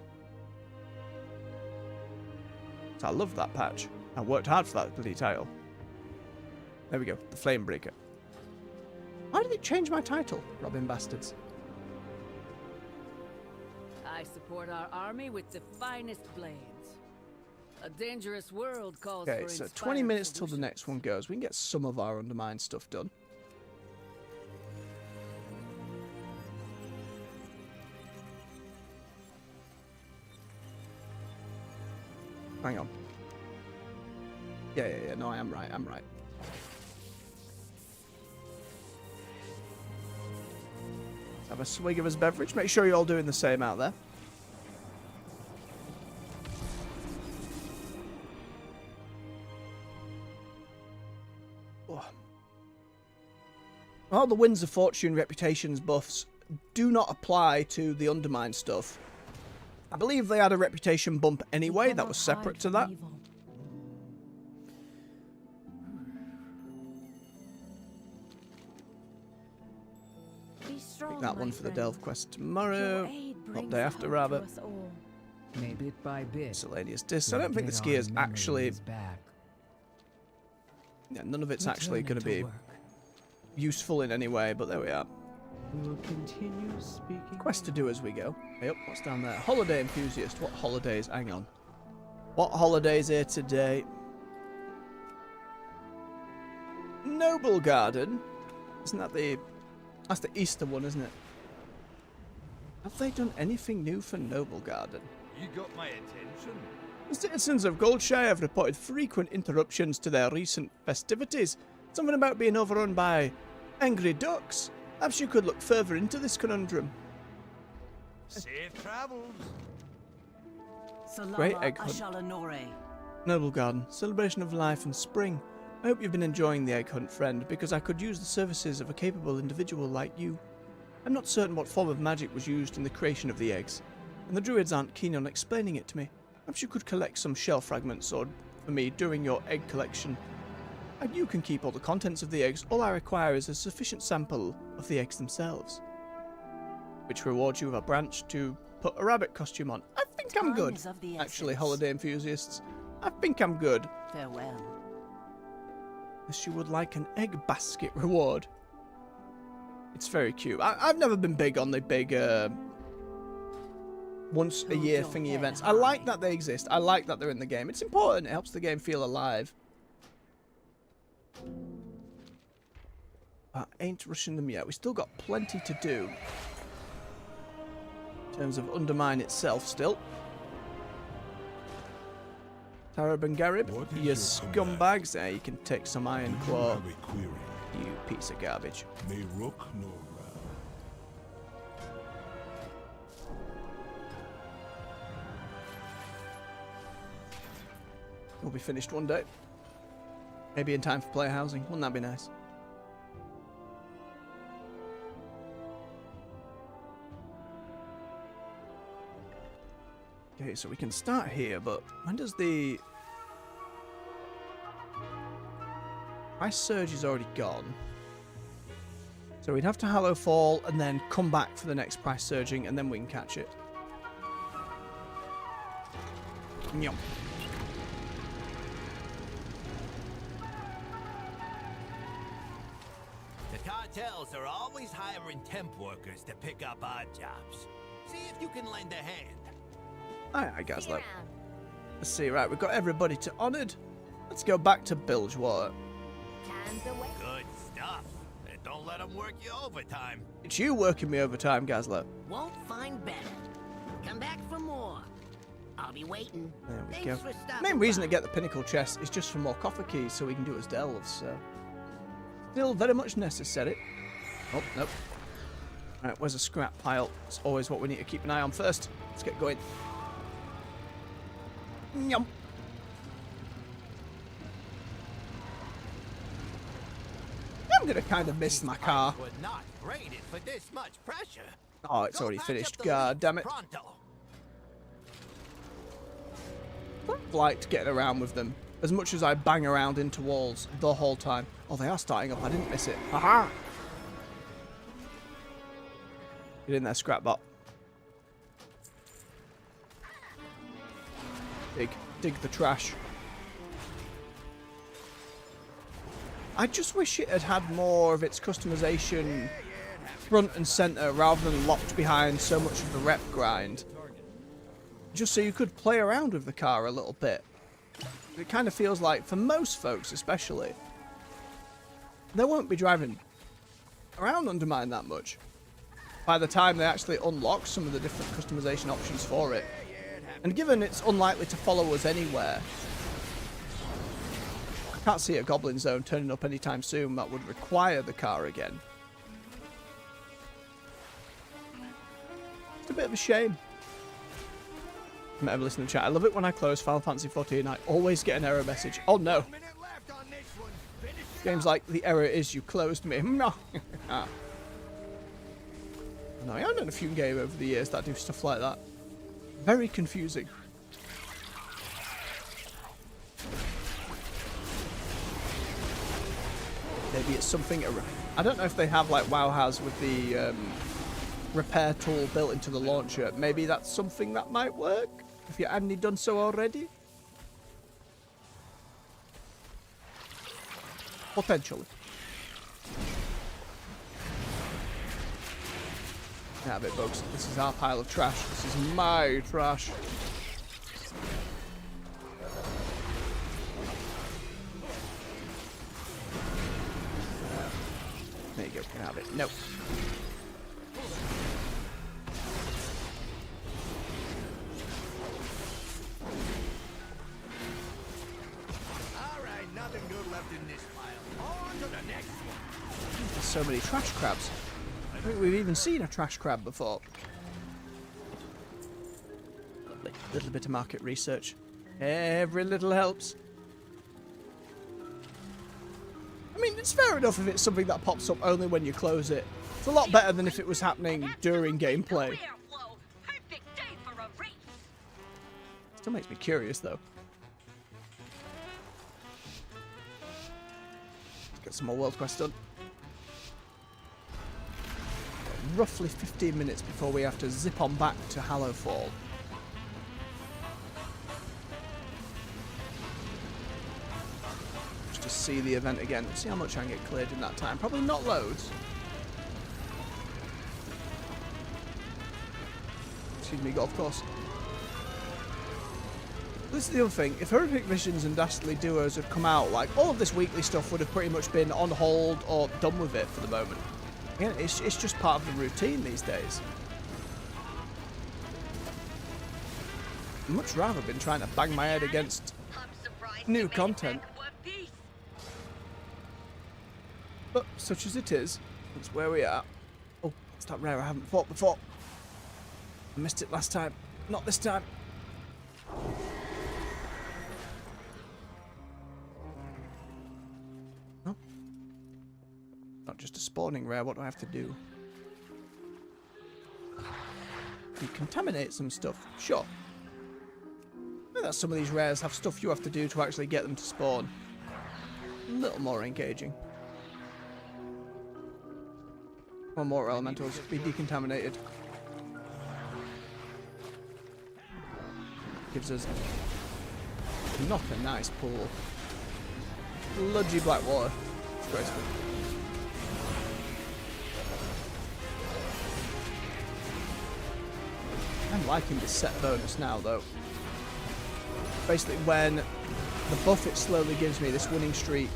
So I love that patch. I worked hard for that bloody title. There we go. The Flame Breaker. Why did it change my title? Robbing bastards. I support our army with the finest blades. A dangerous world calls Okay, for so inspired 20 minutes till the solutions. next one goes. We can get some of our undermine stuff done. Hang on. Yeah, no, I am right, I'm right. Let's have a swig of his beverage. Make sure you're all doing the same out there. Oh. All the Winds of Fortune reputations buffs do not apply to the undermine stuff. I believe they had a reputation bump anyway, that was separate to that. Take that one for the Delve quest tomorrow. Not day after, rather. May bit by bit. Miscellaneous discs. I don't think the skier's actually... Yeah, none of it's actually going to be useful in any way, but there we are. We will continue speaking. Quest to do as we go. Hey, up, what's down there? Holiday enthusiast. What holidays? Hang on. What holidays here today? Noble Garden. Isn't that the... That's the Easter one, isn't it? Have they done anything new for Noble Garden? You got my attention. The citizens of Goldshire have reported frequent interruptions to their recent festivities. Something about being overrun by angry ducks. Perhaps you could look further into this conundrum. Safe travels. Great egg hunt. Noble Garden, celebration of life and spring. I hope you've been enjoying the egg hunt, friend, because I could use the services of a capable individual like you. I'm not certain what form of magic was used in the creation of the eggs, and the druids aren't keen on explaining it to me. Perhaps you could collect some shell fragments for me during your egg collection. And you can keep all the contents of the eggs. All I require is a sufficient sample of the eggs themselves, which rewards you with a branch to put a rabbit costume on. I think I'm good, actually, holiday enthusiasts. I think I'm good. Farewell. Unless you would like an egg basket reward. It's very cute. I've never been big on the big once a year thingy events. I like that they exist. I like that they're in the game. It's important. It helps the game feel alive. I ain't rushing them yet. We still got plenty to do in terms of undermine itself still. Tarab and Garib, you scumbags. There, you can take some Iron Claw. You piece of garbage. May rook nor We'll be finished one day. Maybe in time for player housing. Wouldn't that be nice? Okay, so we can start here, but when does the price surge is already gone? So we'd have to Hallow Fall and then come back for the next price surging, and then we can catch it. Nyum. The cartels are always hiring temp workers to pick up odd jobs. See if you can lend a hand. Aye, guys, look. Let's see, right, we've got everybody to honoured. Let's go back to Bilgewater. Good stuff. And don't let them work you overtime. It's you working me overtime, Gazlo. Won't find better. Come back for more. I'll be waiting. There we Thanks go. for stopping Main reason to by. get the Pinnacle chest is just for more coffer keys so we can do it as delves, so. Still very much necessary. Oh, nope. Alright, where's a scrap pile? It's always what we need to keep an eye on first. Let's get going. Yum. I'm gonna kind of miss my car. Were not rated for this much pressure. Oh, it's Go already patch finished. up the God leaks damn it. pronto. I've liked getting around with them as much as I bang around into walls the whole time. Oh, they are starting up. I didn't miss it. Haha. Get in there, Scrapbot. Dig the trash. I just wish it had had more of its customization front and center rather than locked behind so much of the rep grind. Just so you could play around with the car a little bit. It kind of feels like, for most folks especially, they won't be driving around Undermine that much by the time they actually unlock some of the different customization options for it. And given it's unlikely to follow us anywhere, I can't see a Goblin Zone turning up anytime soon that would require the car again. It's a bit of a shame. You might have listened to chat. I love it when I close Final Fantasy XIV. I always get an error message. Oh no. Game's like, the error is you closed me. No, I have done a few games over the years that do stuff like that. Very confusing. Maybe it's something. I don't know if they have like WoW has with the repair tool built into the launcher. Maybe that's something that might work if you hadn't done so already. Potentially. Have it, folks. This is our pile of trash. This is my trash. There you go. Can have it. Nope. All right, nothing good left in this pile. On to the next one. There's so many trash crabs. I think we've even seen a trash crab before. Lovely. Little bit of market research. Every little helps. I mean, it's fair enough if it's something that pops up only when you close it. It's a lot better than if it was happening during gameplay. Still makes me curious, though. Let's get some more world quests done. Roughly 15 minutes before we have to zip on back to Hallowfall. Just to see the event again. See how much I can get cleared in that time. Probably not loads. excuse me, golf course. This is the other thing. If Horrific Visions and Dastardly Duos had come out, like, all of this weekly stuff would have pretty much been on hold or done with it for the moment. Again, it's just part of the routine these days. I'd much rather been trying to bang my head against new content. But such as it is, that's where we are. Oh, it's that rare I haven't fought before. I missed it last time. Not this time. No. Not just a spawning rare, what do I have to do? Decontaminate some stuff. Sure. I think that some of these rares have stuff you have to do to actually get them to spawn. A little more engaging. One more elementals be decontaminated. Gives us not a nice pool. Sludgy black water. It's graceful. I'm liking this set bonus now though. Basically when the buff it slowly gives me, this winning streak,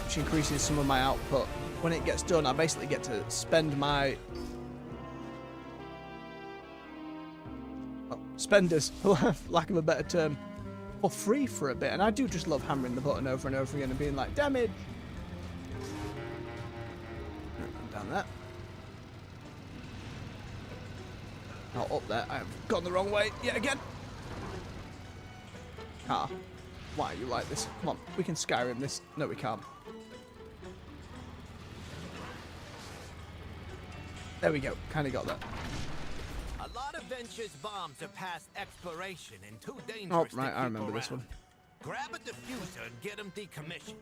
which increases some of my output, when it gets done I basically get to spend my spenders, for lack of a better term, for free for a bit. And I do just love hammering the button over and over again and being like, damage! Down there. Not up there. I have gone the wrong way yet again. Ah. Why are you like this? Come on, we can Skyrim this. No, we can't. There we go. Kind of got that. A lot of Venture's bombs are past expiration and too dangerous Oh, right, to I remember keep this around. one. Grab a diffuser and get them decommissioned.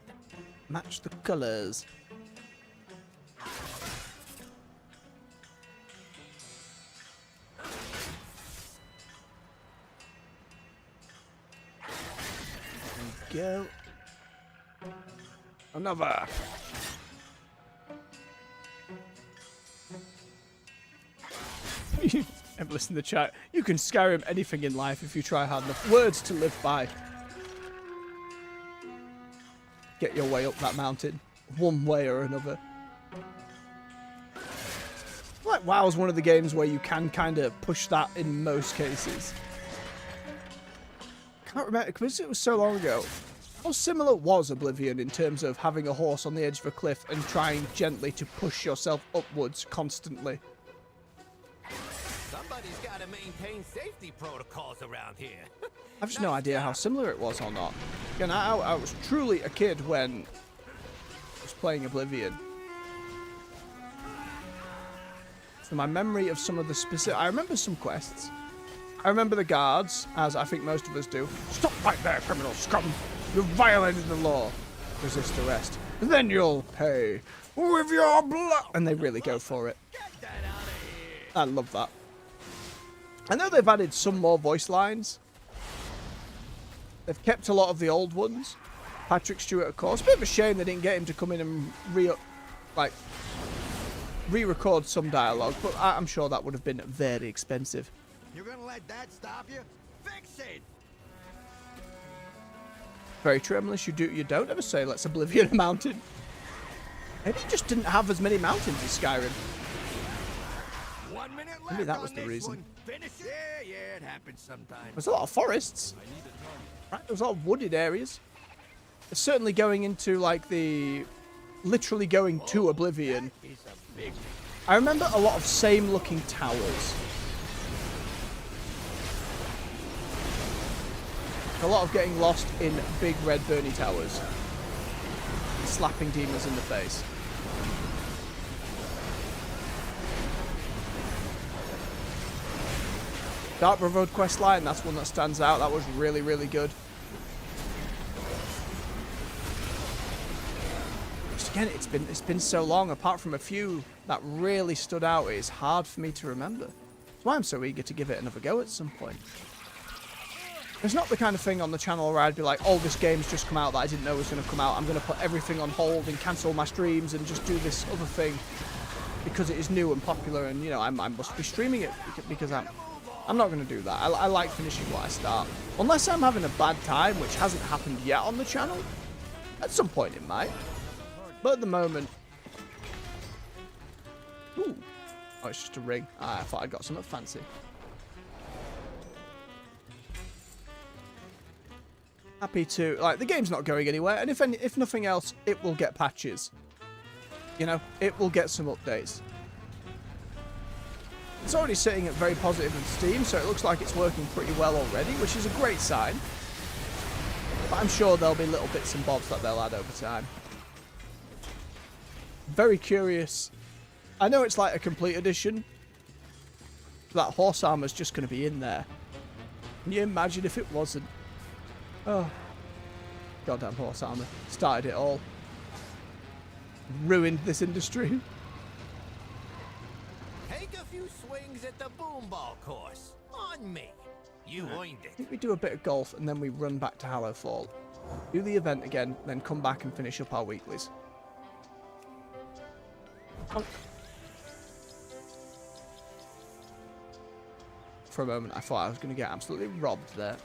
Match the colours. There we go. Another. Ever listen to the chat? You can Skyrim anything in life if you try hard enough. Words to live by. Get your way up that mountain, one way or another. Like WoW's one of the games where you can kind of push that in most cases. Can't remember because it was so long ago. How similar was Oblivion in terms of having a horse on the edge of a cliff and trying gently to push yourself upwards constantly? Somebody's got to maintain safety protocols around here. I've just no idea how similar it was or not. Again, I was truly a kid when I was playing Oblivion. So my memory of some of the specific... I remember some quests. I remember the guards, as I think most of us do. Stop right there, criminal scum! You've violated the law. Resist arrest. Then you'll pay with your blood! And they really go for it. I love that. I know they've added some more voice lines. They've kept a lot of the old ones. Patrick Stewart, of course. Bit of a shame they didn't get him to come in and re-record some dialogue, but I'm sure that would have been very expensive. You're gonna let that stop you? Fix it! Very true, unless you don't ever say, let's Oblivion a mountain. Maybe you just didn't have as many mountains as Skyrim. 1 minute left. Maybe that was the reason. Finish it. Yeah, it happens sometimes. There's a lot of forests. Right, there's a lot of wooded areas. It's certainly going into like the... literally going to Oblivion. I remember a lot of same looking towers. A lot of getting lost in big red burny towers. Slapping demons in the face. Dark Brotherhood questline, that's one that stands out. That was really, really good. Just again, it's been so long. Apart from a few that really stood out, it's hard for me to remember. That's why I'm so eager to give it another go at some point. It's not the kind of thing on the channel where I'd be like, oh, this game's just come out that I didn't know was going to come out. I'm going to put everything on hold and cancel my streams and just do this other thing because it is new and popular and, you know, I must be streaming it because I'm I'm not going to do that. I like finishing what I start. Unless I'm having a bad time, which hasn't happened yet on the channel. At some point it might. But at the moment... Ooh. Oh, it's just a ring. I thought I got something fancy. Happy to... Like, the game's not going anywhere. And if nothing else, it will get patches. You know, it will get some updates. It's already sitting at very positive in Steam, so it looks like it's working pretty well already, which is a great sign. But I'm sure there'll be little bits and bobs that they'll add over time. Very curious. I know it's like a complete edition. That horse armor's just going to be in there. Can you imagine if it wasn't? Oh. Goddamn horse armor. Started it all. Ruined this industry. Take a few swings at the boomball course. On me. You earned I it. think we do a bit of golf and then we run back to Hallowfall. Do the event again, then come back and finish up our weeklies. Oh. For a moment, I thought I was going to get absolutely robbed there.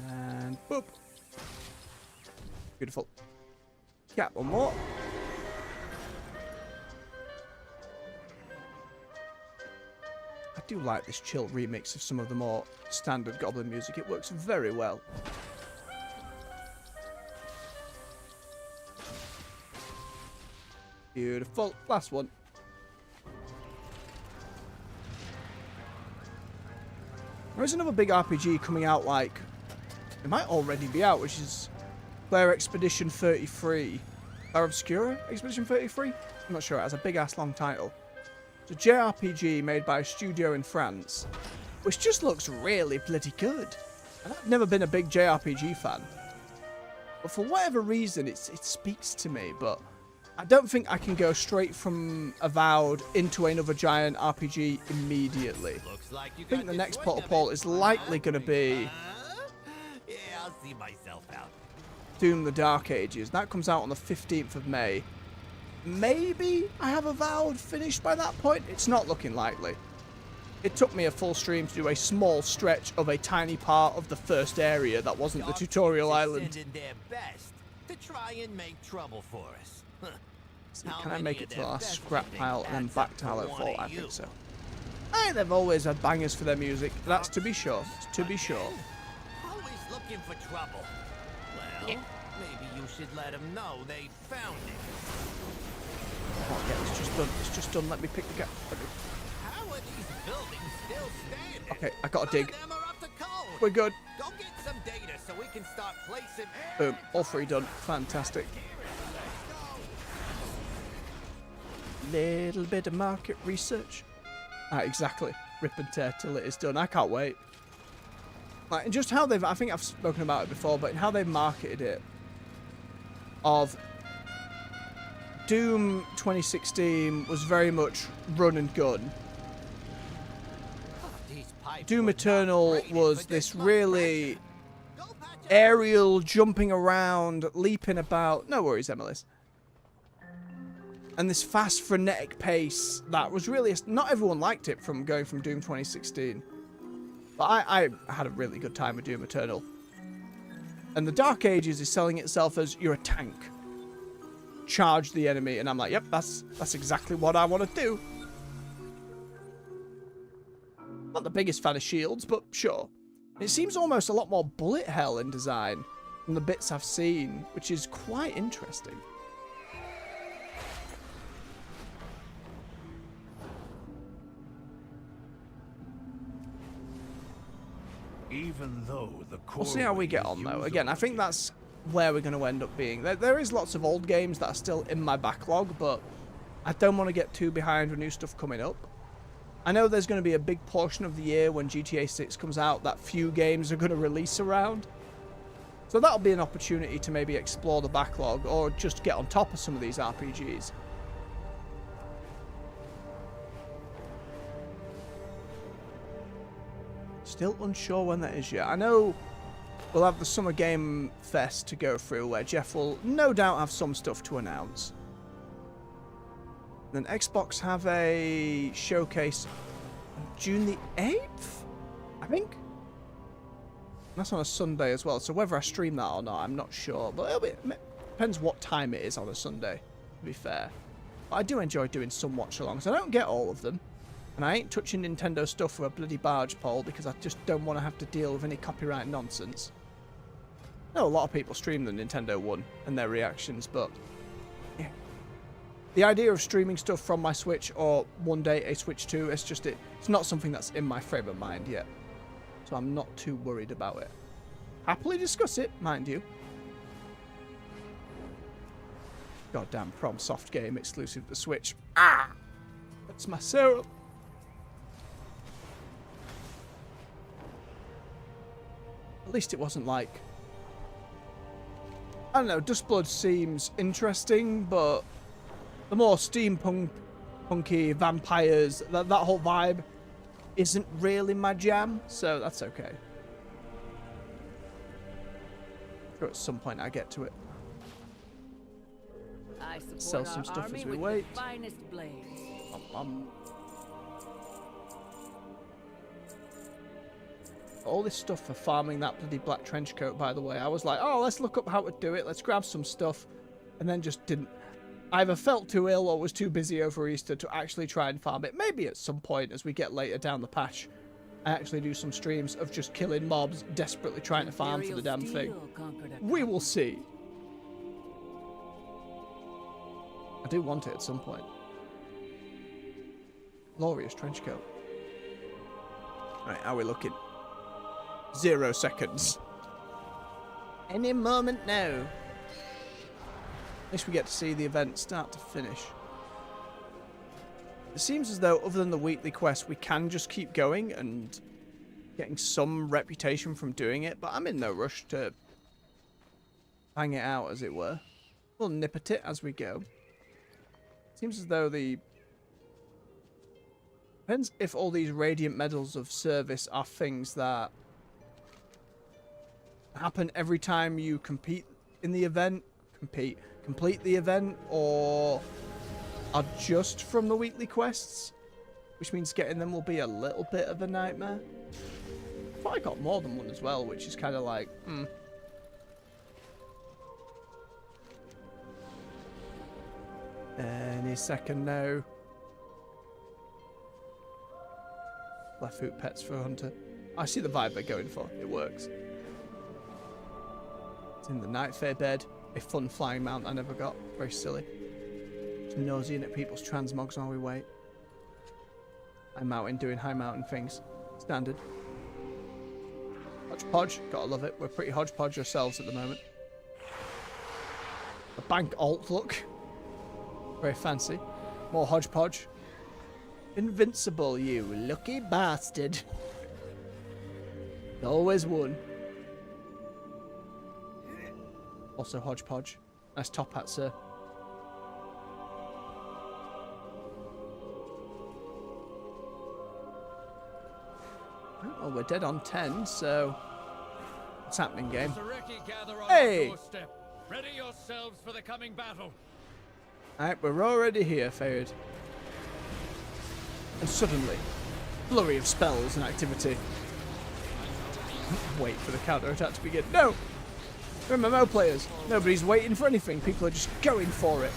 And boop. Beautiful. Cap one more. I do like this chill remix of some of the more standard Goblin music. It works very well. Beautiful. Last one. There is another big RPG coming out, like... It might already be out, which is... Clair Expedition 33. Clair Obscura Expedition 33? I'm not sure. It has a big-ass long title. It's a JRPG made by a studio in France, which just looks really bloody good. And I've never been a big JRPG fan. But for whatever reason, it speaks to me, but... I don't think I can go straight from Avowed into another giant RPG immediately. Looks like you I think got the the next swing Portal of Pole it. is likely going to be Yeah, I'll see myself out. Doom the Dark Ages. That comes out on the 15th of May. Maybe I have Avowed finished by that point? It's not looking likely. It took me a full stream to do a small stretch of a tiny part of the first area that wasn't the tutorial island. Sending their best to try and make trouble for us. So How can I many make of it to their the last best scrap do you pile think and then adds back up to to one Hallowfall? of I you? think so. Hey, they've always had bangers for their music. That's to be sure. To be sure. Always looking for trouble. Well, maybe you should let them know they found it. Oh, yeah, it's just done. It's just done. Let me pick the gap. How are these buildings still standing? Okay, I gotta None dig. of them are up to code. We're good. Go get some data so we can start placing. Boom. All three done. Fantastic. Little bit of market research. Exactly. Rip and tear till it is done. I can't wait. Like, and just how they've... I think I've spoken about it before, but in how they've marketed it. Of... Doom 2016 was very much run and gun. Doom Eternal was this really aerial, jumping around, leaping about. No worries, Emilis. And this fast, frenetic pace that was really... Not everyone liked it from going from Doom 2016. But I had a really good time with Doom Eternal. And the Dark Ages is selling itself as you're a tank. Charge the enemy. And I'm like, yep, that's exactly what I want to do. Not the biggest fan of shields, but sure. It seems almost a lot more bullet hell in design from the bits I've seen, which is quite interesting. Even though the core We'll see how we get on, though. Again, I think that's where we're going to end up being. There is lots of old games that are still in my backlog, but I don't want to get too behind with new stuff coming up. I know there's going to be a big portion of the year when GTA 6 comes out that few games are going to release around. So that'll be an opportunity to maybe explore the backlog or just get on top of some of these RPGs. Still unsure when that is yet. I know we'll have the Summer Game Fest to go through, where Jeff will no doubt have some stuff to announce. Then Xbox have a showcase on June the 8th, I think. That's on a Sunday as well, so whether I stream that or not, I'm not sure. But it depends what time it is on a Sunday, to be fair. But I do enjoy doing some watch-alongs. I don't get all of them. And I ain't touching Nintendo stuff for a bloody barge pole because I just don't want to have to deal with any copyright nonsense. I know a lot of people stream the Nintendo one and their reactions, but yeah. The idea of streaming stuff from my Switch or one day a Switch 2, it's not something that's in my frame of mind yet. So I'm not too worried about it. Happily discuss it, mind you. Goddamn Prom soft game exclusive to the Switch. Ah! That's my syrup. At least it wasn't like... I don't know, Dustblood seems interesting, but the more steampunk-punky vampires, that whole vibe isn't really my jam, so that's okay. I'm sure at some point I get to it. I support Sell some our stuff army as we with wait. the finest blades. All this stuff for farming that bloody black trench coat, by the way. I was like, oh, let's look up how to do it. Let's grab some stuff. And then just didn't. Either felt too ill or was too busy over Easter to actually try and farm it. Maybe at some point as we get later down the patch, I actually do some streams of just killing mobs, desperately trying to farm for the damn thing. We will see. I do want it at some point. Glorious trench coat. Right, how are we looking? 0 seconds. Any moment now. At least we get to see the event start to finish. It seems as though, other than the weekly quest, we can just keep going and getting some reputation from doing it, but I'm in no rush to hang it out, as it were. We'll nip at it as we go. Seems as though the... Depends if all these Radiant Medals of Service are things that happen every time you compete in the event. Complete the event, or are just from the weekly quests, which means getting them will be a little bit of a nightmare. I thought I got more than one as well, which is kind of like, Any second now. Left foot pets for a hunter. I see the vibe they're going for. It works. It's in the night fair bed. A fun flying mount I never got. Very silly. Just nosing at people's transmogs while we wait. High mountain doing high mountain things. Standard. Hodgepodge. Gotta love it. We're pretty hodgepodge ourselves at the moment. A bank alt look. Very fancy. More hodgepodge. Invincible, you lucky bastard. Always one. Also hodgepodge. Nice top hat, sir. Well, we're dead on 10, so... What's happening, game? Hey! Ready yourselves for the coming battle. Alright, we're already here, Fayard. And suddenly, flurry of spells and activity. Wait for the counter-attack to begin. No! We're MMO players. Nobody's waiting for anything. People are just going for it.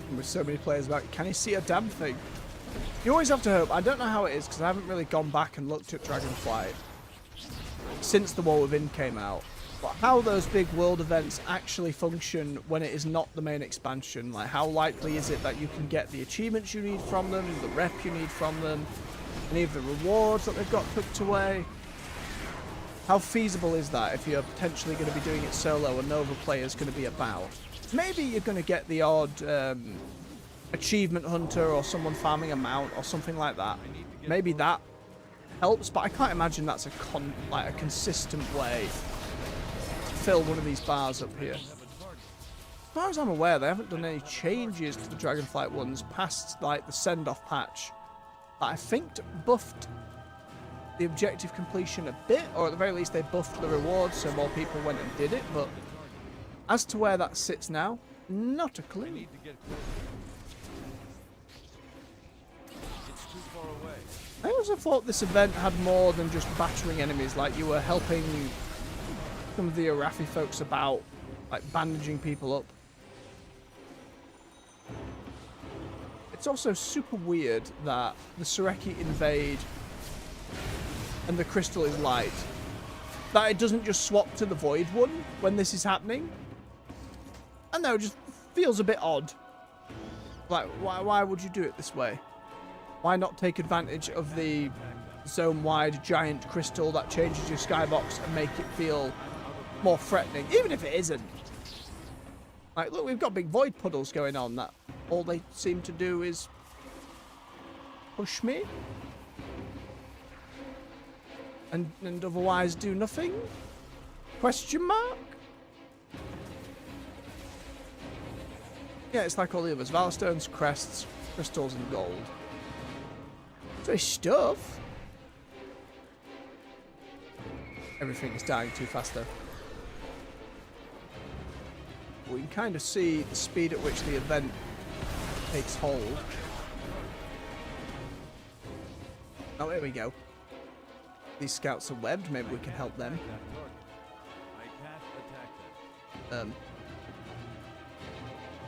And with so many players about, can you see a damn thing? You always have to hope. I don't know how it is, because I haven't really gone back and looked at Dragonflight since the War Within came out. But how those big world events actually function when it is not the main expansion. Like, how likely is it that you can get the achievements you need from them, the rep you need from them, any of the rewards that they've got tucked away? How feasible is that if you're potentially going to be doing it solo and no other player is going to be about? Maybe you're going to get the odd achievement hunter or someone farming a mount or something like that. Maybe that helps, but I can't imagine that's a consistent way to fill one of these bars up here. As far as I'm aware, they haven't done any changes to the Dragonflight ones past like the send-off patch that I think buffed the objective completion a bit, or at the very least they buffed the rewards so more people went and did it, but as to where that sits now, not a clue. I also thought this event had more than just battering enemies, like you were helping some of the Arathi folks about, like bandaging people up. It's also super weird that the Sureki invade and the crystal is light. That it doesn't just swap to the void one when this is happening. I know, it just feels a bit odd. Like, why would you do it this way? Why not take advantage of the zone-wide giant crystal that changes your skybox and make it feel more threatening, even if it isn't? Like, look, we've got big void puddles going on that all they seem to do is push me and otherwise do nothing? Question mark? Yeah, it's like all the others. Valstones, crests, crystals, and gold. So stuff. Everything is dying too fast though. We can kind of see the speed at which the event takes hold. Oh, here we go. These scouts are webbed. Maybe we can help them.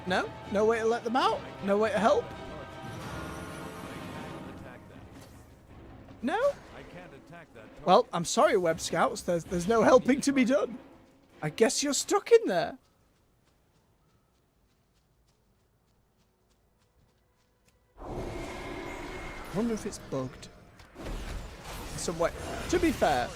No? No way to let them out? No way to help? No? Well, I'm sorry, web scouts. There's no helping to be done. I guess you're stuck in there. I wonder if it's bugged. Some way. To be fair,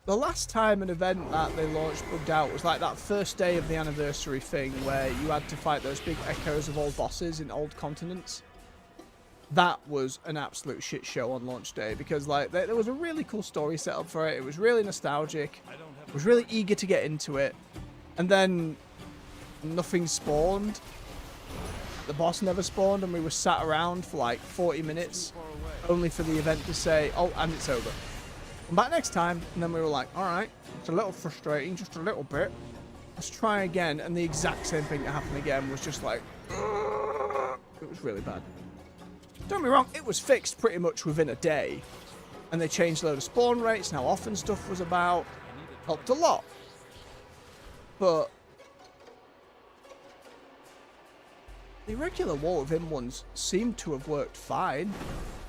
the last time an event that they launched bugged out was like that first day of the anniversary thing where you had to fight those big echoes of old bosses in old continents. That was an absolute shit show on launch day because like there was a really cool story set up for it. It was really nostalgic. I was really eager to get into it. And then nothing spawned. The boss never spawned and we were sat around for like 40 minutes only for the event to say, oh, and it's over. Come back next time. And then we were like, all right, it's a little frustrating, just a little bit. Let's try again. And the exact same thing that happened again was just like, it was really bad. Don't get me wrong, it was fixed pretty much within a day. And they changed a load of spawn rates and how often stuff was about. Helped a lot. But the regular War Within ones seem to have worked fine.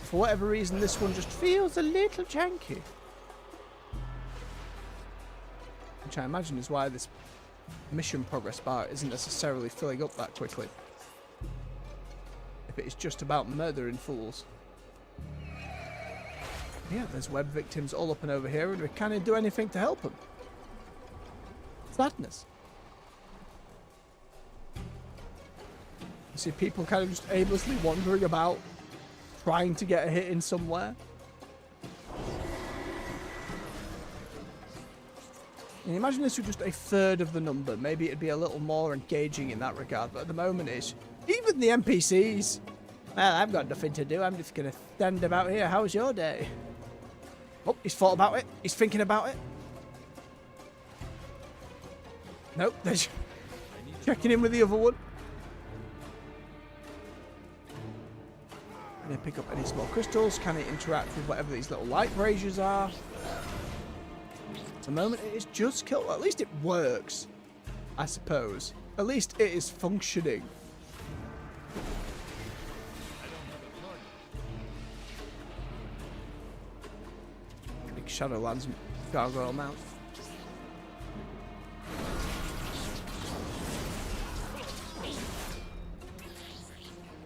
For whatever reason, this one just feels a little janky. Which I imagine is why this mission progress bar isn't necessarily filling up that quickly. If it is just about murdering fools. Yeah, there's web victims all up and over here and we can't do anything to help them. Sadness. You see people kind of just aimlessly wandering about, trying to get a hit in somewhere. Can you imagine this was just a third of the number? Maybe it'd be a little more engaging in that regard, but at the moment it's even the NPCs. Well, I've got nothing to do. I'm just going to stand about here. How's your day? Oh, he's thought about it. He's thinking about it. Nope, they're checking in with the other one. Can they pick up any small crystals? Can they interact with whatever these little light braziers are? At the moment, it is just killed. Well, at least it works, I suppose. At least it is functioning. Big Shadowlands gargoyle mount.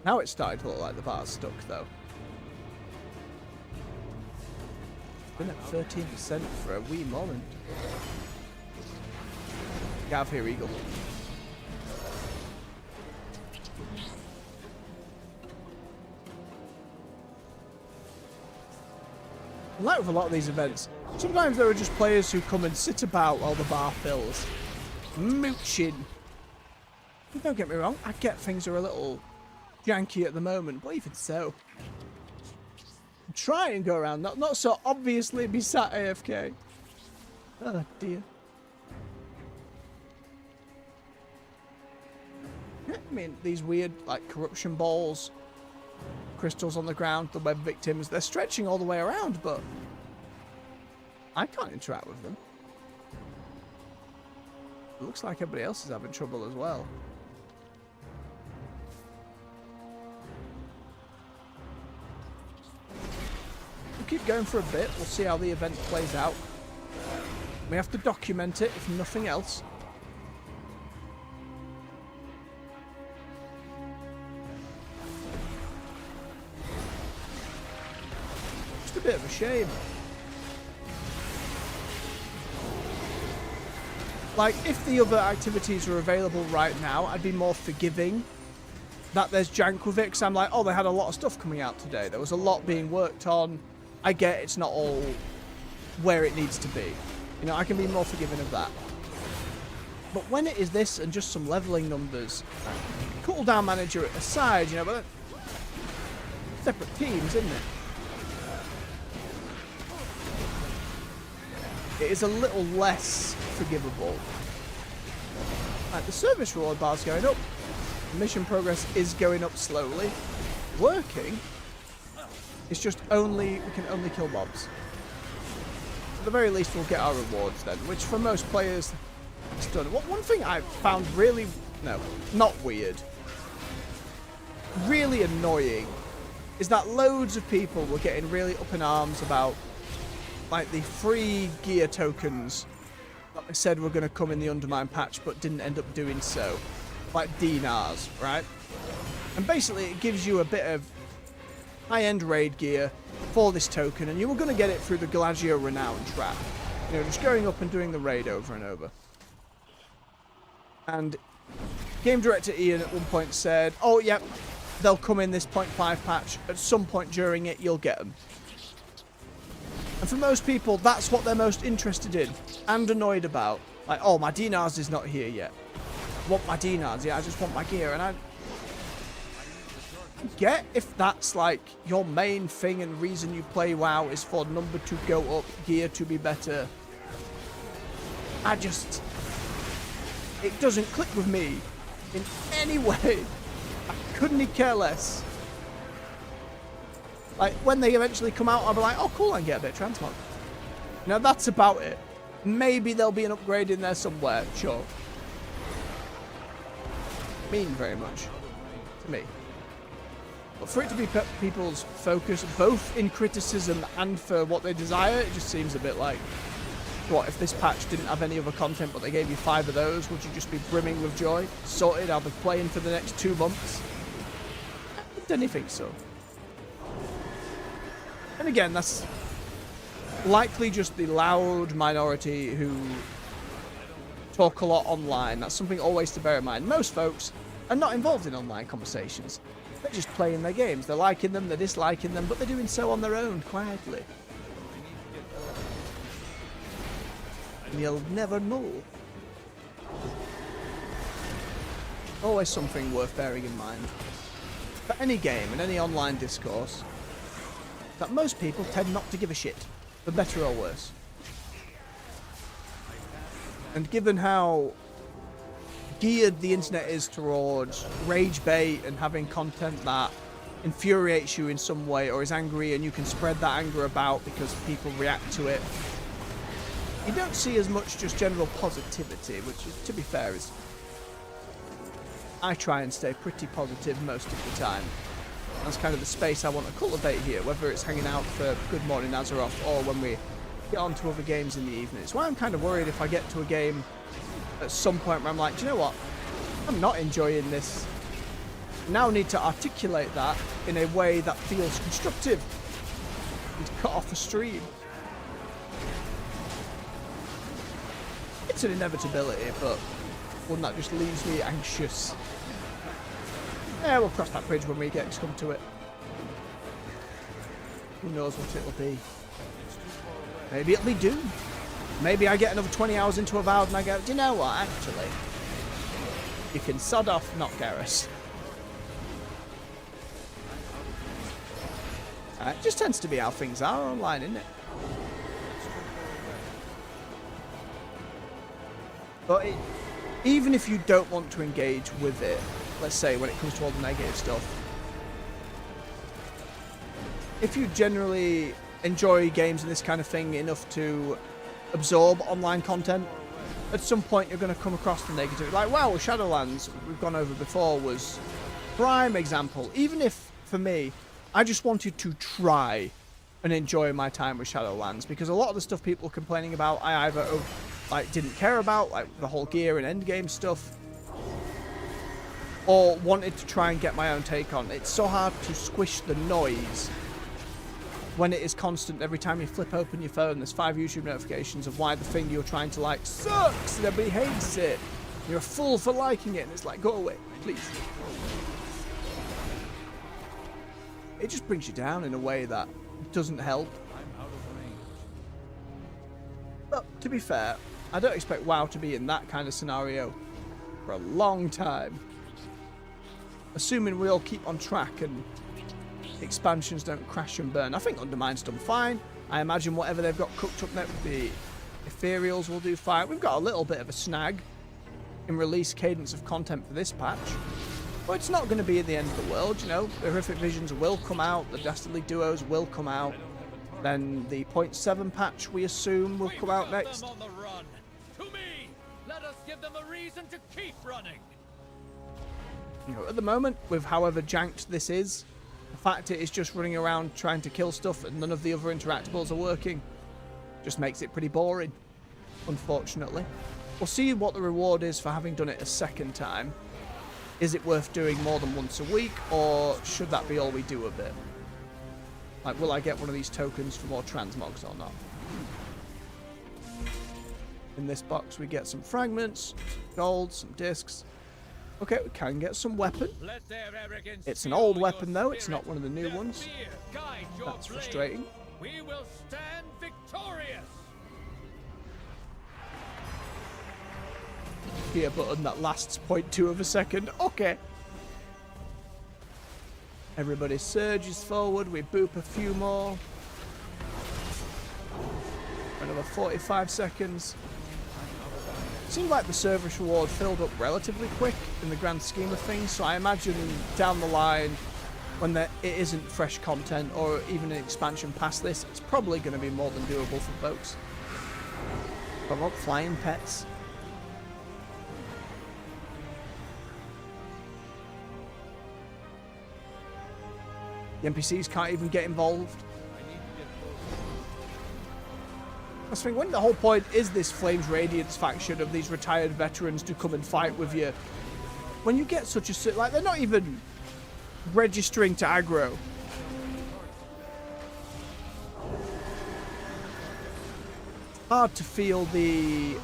Now it's starting to look like the bar's stuck, though. It's been at 13% for a wee moment. Get out of here, Eagle. Like with a lot of these events, sometimes there are just players who come and sit about while the bar fills. Mooching. Don't get me wrong, I get things are a little janky at the moment, but even so. Try and go around, not so obviously be sat AFK. Oh dear. I mean, these weird, like, corruption balls, crystals on the ground, the web victims, they're stretching all the way around, but I can't interact with them. It looks like everybody else is having trouble as well. We'll keep going for a bit. We'll see how the event plays out. We have to document it, if nothing else. Just a bit of a shame. Like, if the other activities are available right now, I'd be more forgiving that there's jank with it, because I'm like, oh, they had a lot of stuff coming out today. There was a lot being worked on. I get it's not all where it needs to be. You know, I can be more forgiving of that. But when it is this and just some leveling numbers, cooldown manager aside, you know, but separate teams, isn't it? It is a little less forgivable. Right, the service reward bar's going up. Mission progress is going up slowly. Working. It's just we can only kill mobs. At the very least, we'll get our rewards then, which for most players, it's done. One thing I found really, not weird, really annoying, is that loads of people were getting really up in arms about, like, the free gear tokens that they said were going to come in the Undermine patch, but didn't end up doing so. Like dinars, right? And basically, it gives you a bit of high-end raid gear for this token, and you were going to get it through the Galagio Renown trap. You know, just going up and doing the raid over and over. And game director Ian at one point said, oh, yep, they'll come in this 0.5 patch. At some point during it, you'll get them. And for most people, that's what they're most interested in and annoyed about. Like, oh, my dinars is not here yet. I want my dinars. Yeah, I just want my gear. And I get if that's like your main thing and reason you play WoW is for number to go up, gear to be better. It doesn't click with me in any way. I couldn't care less. Like, when they eventually come out, I'll be like, oh cool, I can get a bit of transmog. Now that's about it. Maybe there'll be an upgrade in there somewhere, sure. Mean very much to me. But for it to be people's focus, both in criticism and for what they desire, it just seems a bit like, what, if this patch didn't have any other content but they gave you 5 of those, would you just be brimming with joy? Sorted, I'll be playing for the next 2 months? I don't think so. And again, that's likely just the loud minority who talk a lot online. That's something always to bear in mind. Most folks are not involved in online conversations. They're just playing their games. They're liking them, they're disliking them, but they're doing so on their own, quietly. And you'll never know. Always something worth bearing in mind. For any game and any online discourse, that most people tend not to give a shit, for better or worse. And given how geared the internet is towards rage bait and having content that infuriates you in some way or is angry, and you can spread that anger about because people react to it, you don't see as much just general positivity, which, to be fair, is... I try and stay pretty positive most of the time. That's kind of the space I want to cultivate here, whether it's hanging out for Good Morning Azeroth or when we get on to other games in the evening. It's why I'm kind of worried if I get to a game at some point where I'm like, do you know what? I'm not enjoying this. Now need to articulate that in a way that feels constructive and cut off the stream. It's an inevitability, but one that just leaves me anxious. Yeah, we'll cross that bridge when we get to come to it. Who knows what it'll be. Maybe it'll be Doom. Maybe I get another 20 hours into Avowed and I go, do you know what, actually? You can sod off, not Garrus. It just tends to be how things are online, isn't it? But even if you don't want to engage with it, let's say when it comes to all the negative stuff, if you generally enjoy games and this kind of thing enough to absorb online content, at some point you're going to come across the negative. Like, wow, Shadowlands, we've gone over before, was prime example. Even if, for me, I just wanted to try and enjoy my time with Shadowlands, because a lot of the stuff people were complaining about, I either like didn't care about, like the whole gear and endgame stuff, or wanted to try and get my own take on. It's so hard to squish the noise when it is constant. Every time you flip open your phone, there's 5 YouTube notifications of why the thing you're trying to like sucks and everybody hates it. You're a fool for liking it, and it's like, go away, please. It just brings you down in a way that doesn't help. But to be fair, I don't expect WoW to be in that kind of scenario for a long time. Assuming we all keep on track and expansions don't crash and burn. I think Undermine's done fine. I imagine whatever they've got cooked up next with the Ethereals will do fine. We've got a little bit of a snag in release cadence of content for this patch. But it's not going to be at the end of the world, you know. The Horrific Visions will come out, the Dastardly Duos will come out. Then the 0.7 patch, we assume, will come out next. Them on the run. To me, let us give them a reason to keep running. You know, at the moment, with however janked this is, the fact it is just running around trying to kill stuff and none of the other interactables are working just makes it pretty boring, unfortunately. We'll see what the reward is for having done it a second time. Is it worth doing more than once a week, or should that be all we do of it? Like, will I get one of these tokens for more transmogs or not? In this box we get some fragments, gold, some discs. Okay, we can get some weapon. It's an old weapon though, it's not one of the new ones. That's frustrating. We will stand victorious. Gear button that lasts 0.2 of a second. Okay. Everybody surges forward. We boop a few more. Another 45 seconds. Seemed like the service reward filled up relatively quick in the grand scheme of things, so I imagine down the line, when it isn't fresh content or even an expansion past this, it's probably going to be more than doable for folks. But what flying pets? The NPCs can't even get involved. I think when the whole point is this Flames Radiance faction of these retired veterans to come and fight with you, when you get such a... like, they're not even registering to aggro. Hard to feel the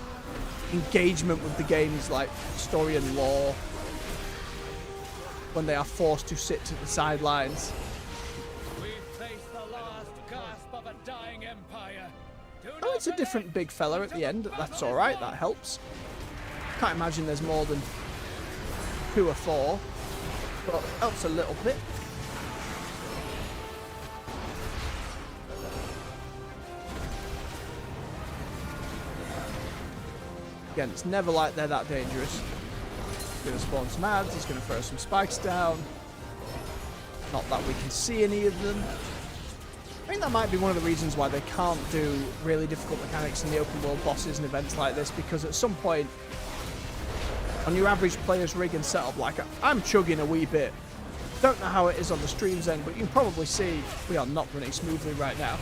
engagement with the game's like story and lore when they are forced to sit to the sidelines. Oh, it's a different big fella at the end. That's alright, that helps. Can't imagine there's more than 2 or 4, but helps a little bit. Again, it's never like they're that dangerous. He's going to spawn some ads, he's going to throw some spikes down. Not that we can see any of them. I think that might be one of the reasons why they can't do really difficult mechanics in the open world bosses and events like this, because at some point on your average player's rig and setup, like I'm chugging a wee bit. Don't know how it is on the stream's end, but you can probably see we are not running smoothly right now.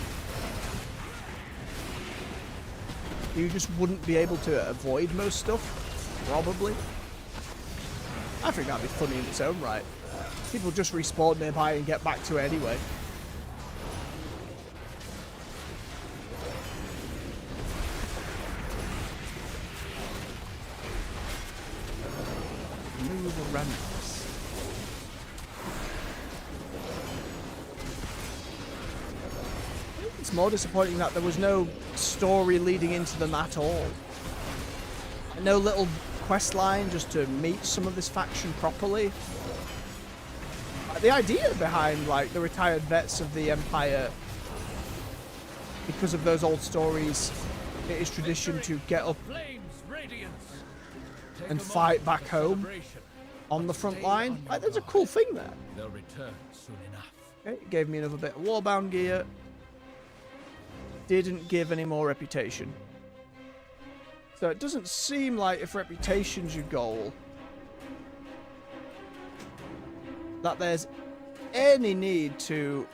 You just wouldn't be able to avoid most stuff, probably. I think that'd be funny in its own right. People just respawn nearby and get back to it anyway. It's more disappointing that there was no story leading into them at all. No little quest line just to meet some of this faction properly. the idea behind like the retired vets of the Empire, because of those old stories, it is tradition to get up Flames, radiance. Take and a fight moment back for home celebration. on the front line. Like, there's a cool thing there. They'll return soon enough. Okay, it gave me another bit of warbound gear. Didn't give any more reputation. So it doesn't seem like, if reputation's your goal, that there's any need to...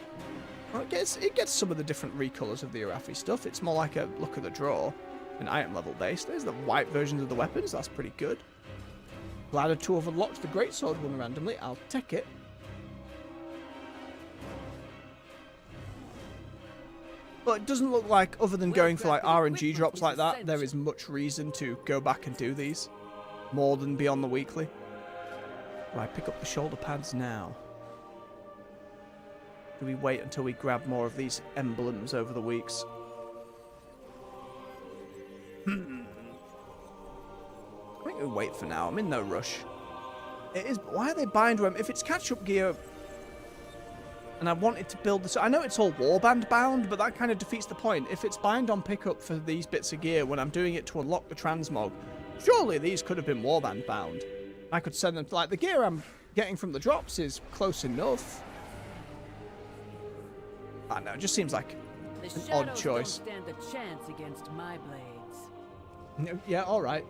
Well, it gets some of the different recolors of the arathi stuff. It's more like a look at the draw, an item level base. There's the white versions of the weapons. That's pretty good. Glad to have unlocked the greatsword one randomly. I'll take it. But it doesn't look like, other than going for like RNG drops like that, there is much reason to go back and do these. More than beyond the weekly. Do I pick up the shoulder pads now? Do we wait until we grab more of these emblems over the weeks? I think we wait for now. I'm in no rush. It is. Why are they bind rem? If it's catch-up gear, and I wanted to build this, I know it's all warband bound, but that kind of defeats the point. If it's bind on pickup for these bits of gear when I'm doing it to unlock the transmog, surely these could have been warband bound. I could send them to, like, the gear I'm getting from the drops is close enough. I don't know, it just seems like an odd choice. Don't stand a chance against my blades. Yeah, alright.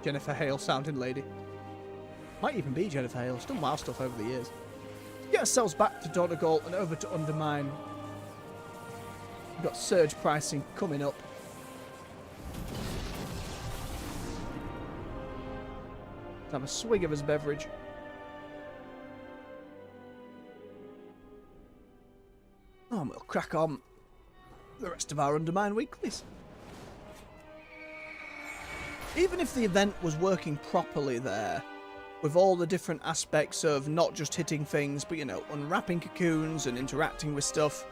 Jennifer Hale sounding lady. Might even be Jennifer Hale. She's done wild stuff over the years. Get ourselves back to Donegal and over to Undermine. We've got surge pricing coming up. Let's have a swig of his beverage. Oh, and we'll crack on the rest of our Undermine weeklies. Even if the event was working properly there, with all the different aspects of not just hitting things, but, you know, unwrapping cocoons and interacting with stuff.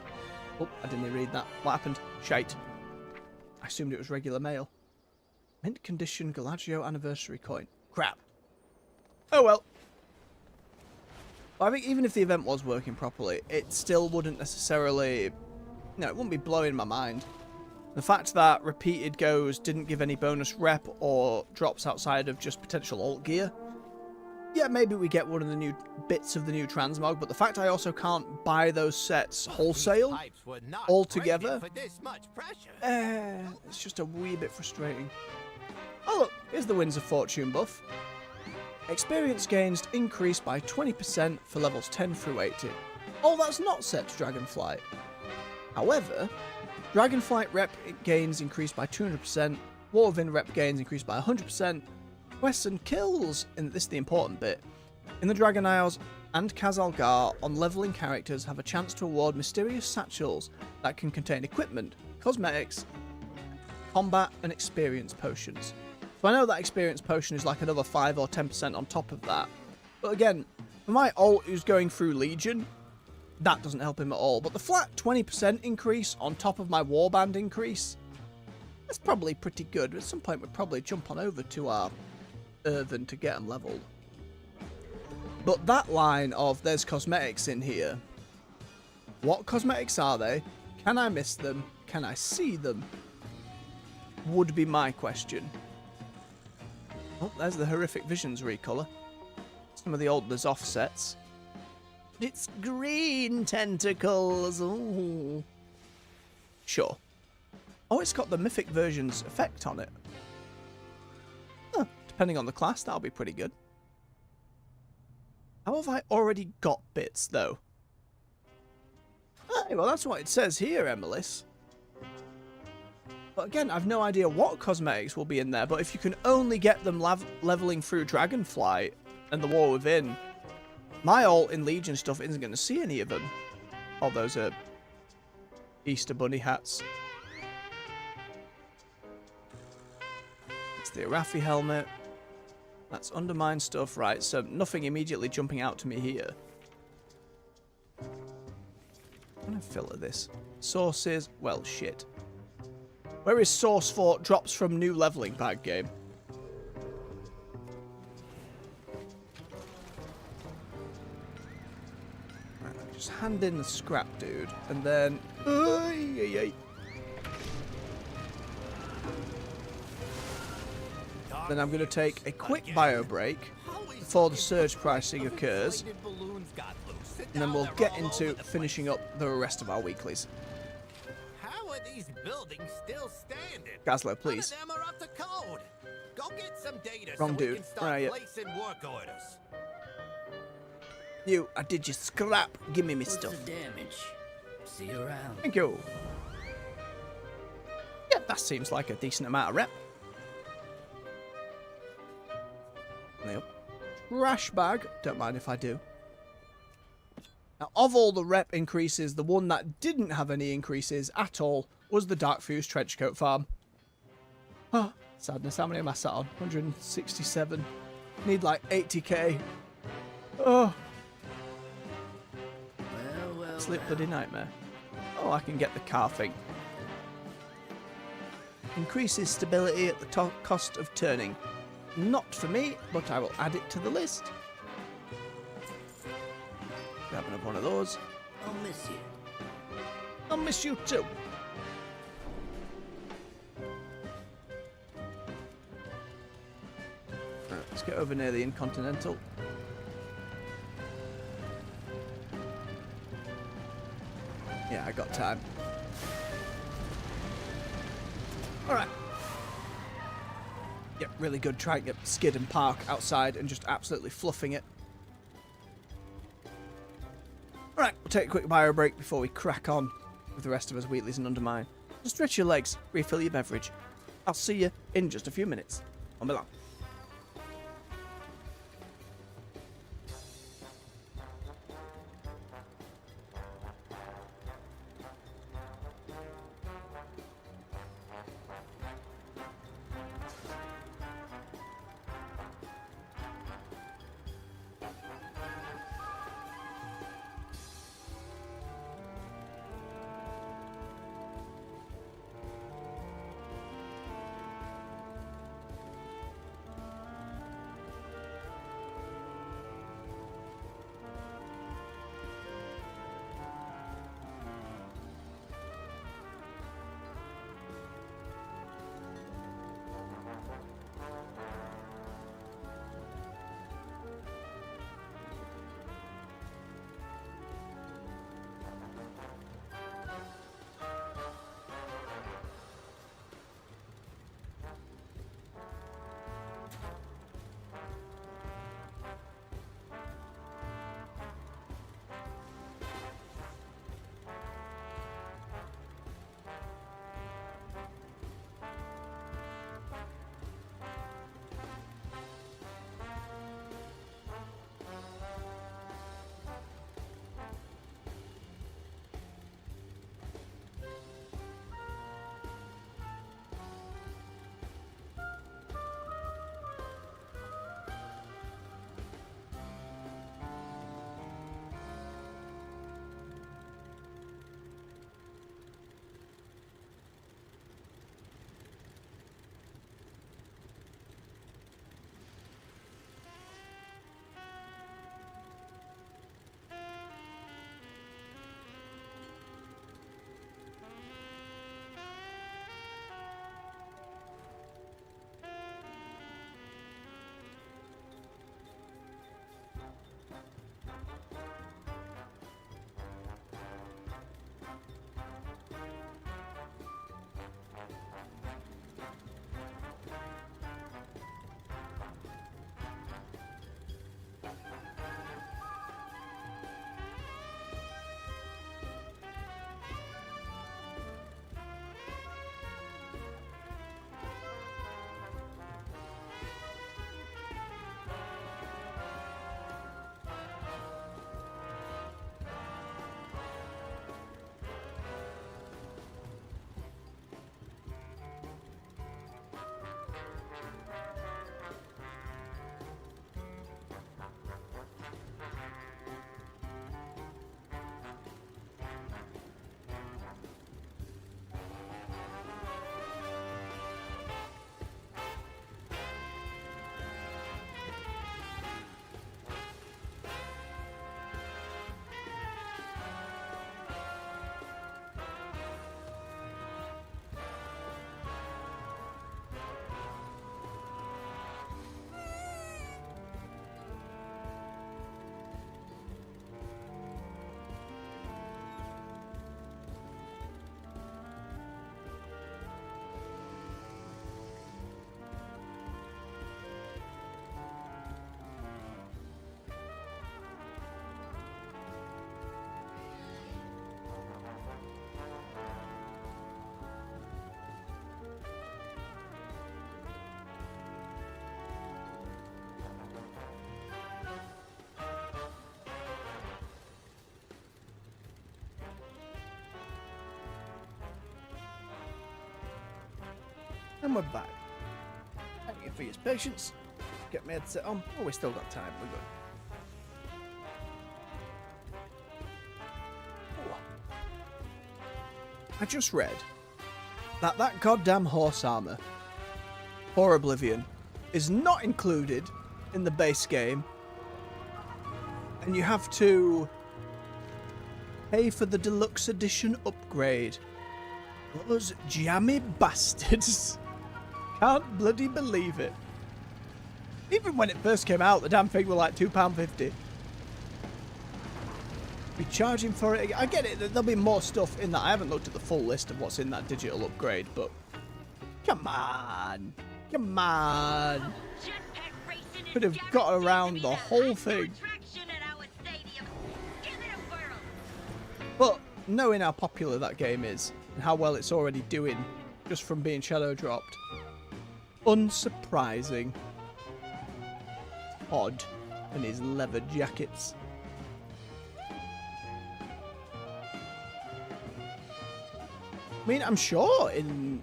Oh, I didn't read that. What happened? Shite. I assumed it was regular mail. Mint condition Galaggio anniversary coin. Crap. Oh well. I think even if the event was working properly, it still wouldn't necessarily... No, it wouldn't be blowing my mind. The fact that repeated goes didn't give any bonus rep or drops outside of just potential alt gear. Yeah, maybe we get one of the new bits of the new transmog, but the fact I also can't buy those sets wholesale altogether, it's just a wee bit frustrating. Oh look, here's the Winds of Fortune buff. Experience gains increased by 20% for levels 10 through 80. Oh, that's not set to Dragonflight. However, Dragonflight rep gains increased by 200%, War Within rep gains increased by 100%, quests and kills, and this is the important bit, in the Dragon Isles and Khazalgar on leveling characters have a chance to award mysterious satchels that can contain equipment, cosmetics, combat and experience potions. So I know that experience potion is like another 5 or 10% on top of that. But again, for my ult who's going through Legion, that doesn't help him at all. But the flat 20% increase on top of my warband increase, that's probably pretty good. At some point we'd probably jump on over to our Earthen to get them leveled. But that line of there's cosmetics in here, what cosmetics are they? Can I miss them? Can I see them? Would be my question. Oh, there's the Horrific Visions recolor. Some of the old Azeroth sets. It's green tentacles. Ooh. Sure. Oh, it's got the Mythic version's effect on it. Huh. Depending on the class, that'll be pretty good. How have I already got bits, though? Hey, well, that's what it says here, Emilis. But again, I've no idea what cosmetics will be in there, but if you can only get them leveling through Dragonflight and the War Within, my ult in Legion stuff isn't going to see any of them. Oh, those are Easter Bunny hats. It's the Arathi helmet. That's Undermine stuff, right, so nothing immediately jumping out to me here. I'm going to filter this. Sources, well, shit. Where is source for drops from new leveling bag game? Just hand in the scrap, dude, and then... Then I'm going to take a quick bio break before the surge pricing occurs, and then we'll get into finishing up the rest of our weeklies. How are these buildings still standing? Gazlo, please. None of them are up to code. Go get some data Wrong so dude. we can start Where are you? placing work orders. You, I did your scrap. Give me my What's stuff. the damage? See you around. Thank you. Yeah, that seems like a decent amount of rep. Nope. Trash bag. Don't mind if I do. Now, of all the rep increases, the one that didn't have any increases at all was the Dark Fuse Trenchcoat farm. Ah, sadness. How many am I sat on? 167. Need like 80k. Oh. Well, Sleep bloody nightmare. Oh, I can get the car thing. Increases stability at the cost of turning. Not for me, but I will add it to the list. Grabbing up one of those. I'll miss you. I'll miss you too. Right, let's get over near the Incontinental. Yeah, I got time. Alright. Yep, really good trying to get skid and park outside and just absolutely fluffing it. Alright, we'll take a quick bio break before we crack on with the rest of us weeklies and undermine. So stretch your legs, refill your beverage. I'll see you in just a few minutes. On below. And we're back. Thank you for your patience. Get my headset on. Oh, we still got time. We're good. Oh. I just read that goddamn horse armor for Oblivion is not included in the base game, and you have to pay for the deluxe edition upgrade. Those jammy bastards. Can't bloody believe it. Even when it first came out, the damn thing were like £2.50. Be charging for it. I get it, there'll be more stuff in that. I haven't looked at the full list of what's in that digital upgrade, but come on. Come on. Could have got around the whole thing. But knowing how popular that game is and how well it's already doing just from being shadow dropped, unsurprising. Odd and his leather jackets. I mean, I'm sure in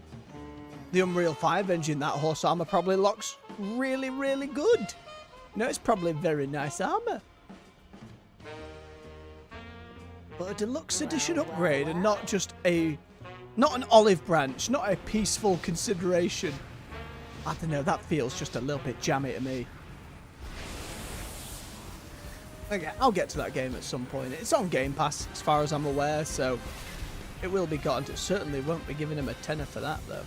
the Unreal 5 engine that horse armor probably looks really, really good. You know, it's probably very nice armor. But a deluxe edition upgrade and not just not an olive branch, not a peaceful consideration. I don't know, that feels just a little bit jammy to me. Okay, I'll get to that game at some point. It's on Game Pass, as far as I'm aware, so it will be gotten to. Certainly won't be giving him a tenner for that, though.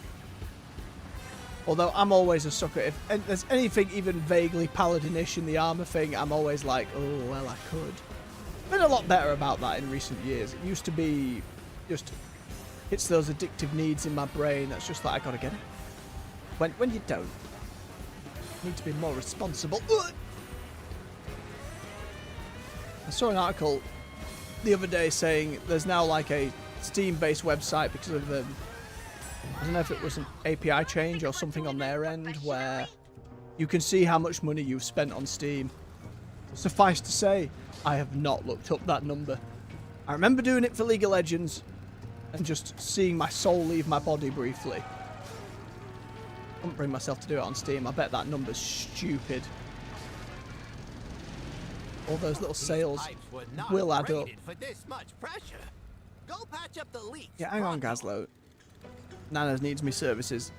Although I'm always a sucker. If there's anything even vaguely paladinish in the armor thing, I'm always like, oh, well, I could. Been a lot better about that in recent years. It used to be just hits those addictive needs in my brain. That's just like, I gotta get it. When you don't, you need to be more responsible. Ugh! I saw an article the other day saying there's now like a Steam-based website because of I don't know if it was an API change or something on their end where you can see how much money you've spent on Steam. Suffice to say, I have not looked up that number. I remember doing it for League of Legends and just seeing my soul leave my body briefly. I couldn't bring myself to do it on Steam. I bet that number's stupid. All those little sales will add up. For this much pressure. Go patch up the leaks. Yeah, hang on, Gazlo. Nana needs me services.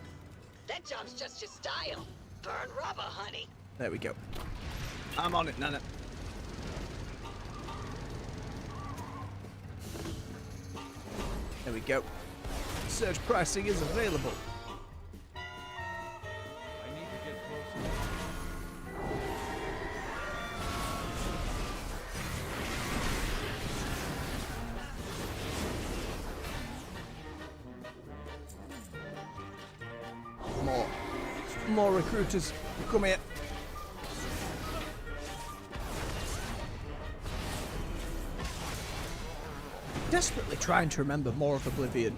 That job's just your style. Burn rubber, honey. There we go. I'm on it, Nana. There we go. Surge pricing is available. I need to get closer. More recruiters. Come here. Desperately trying to remember more of Oblivion.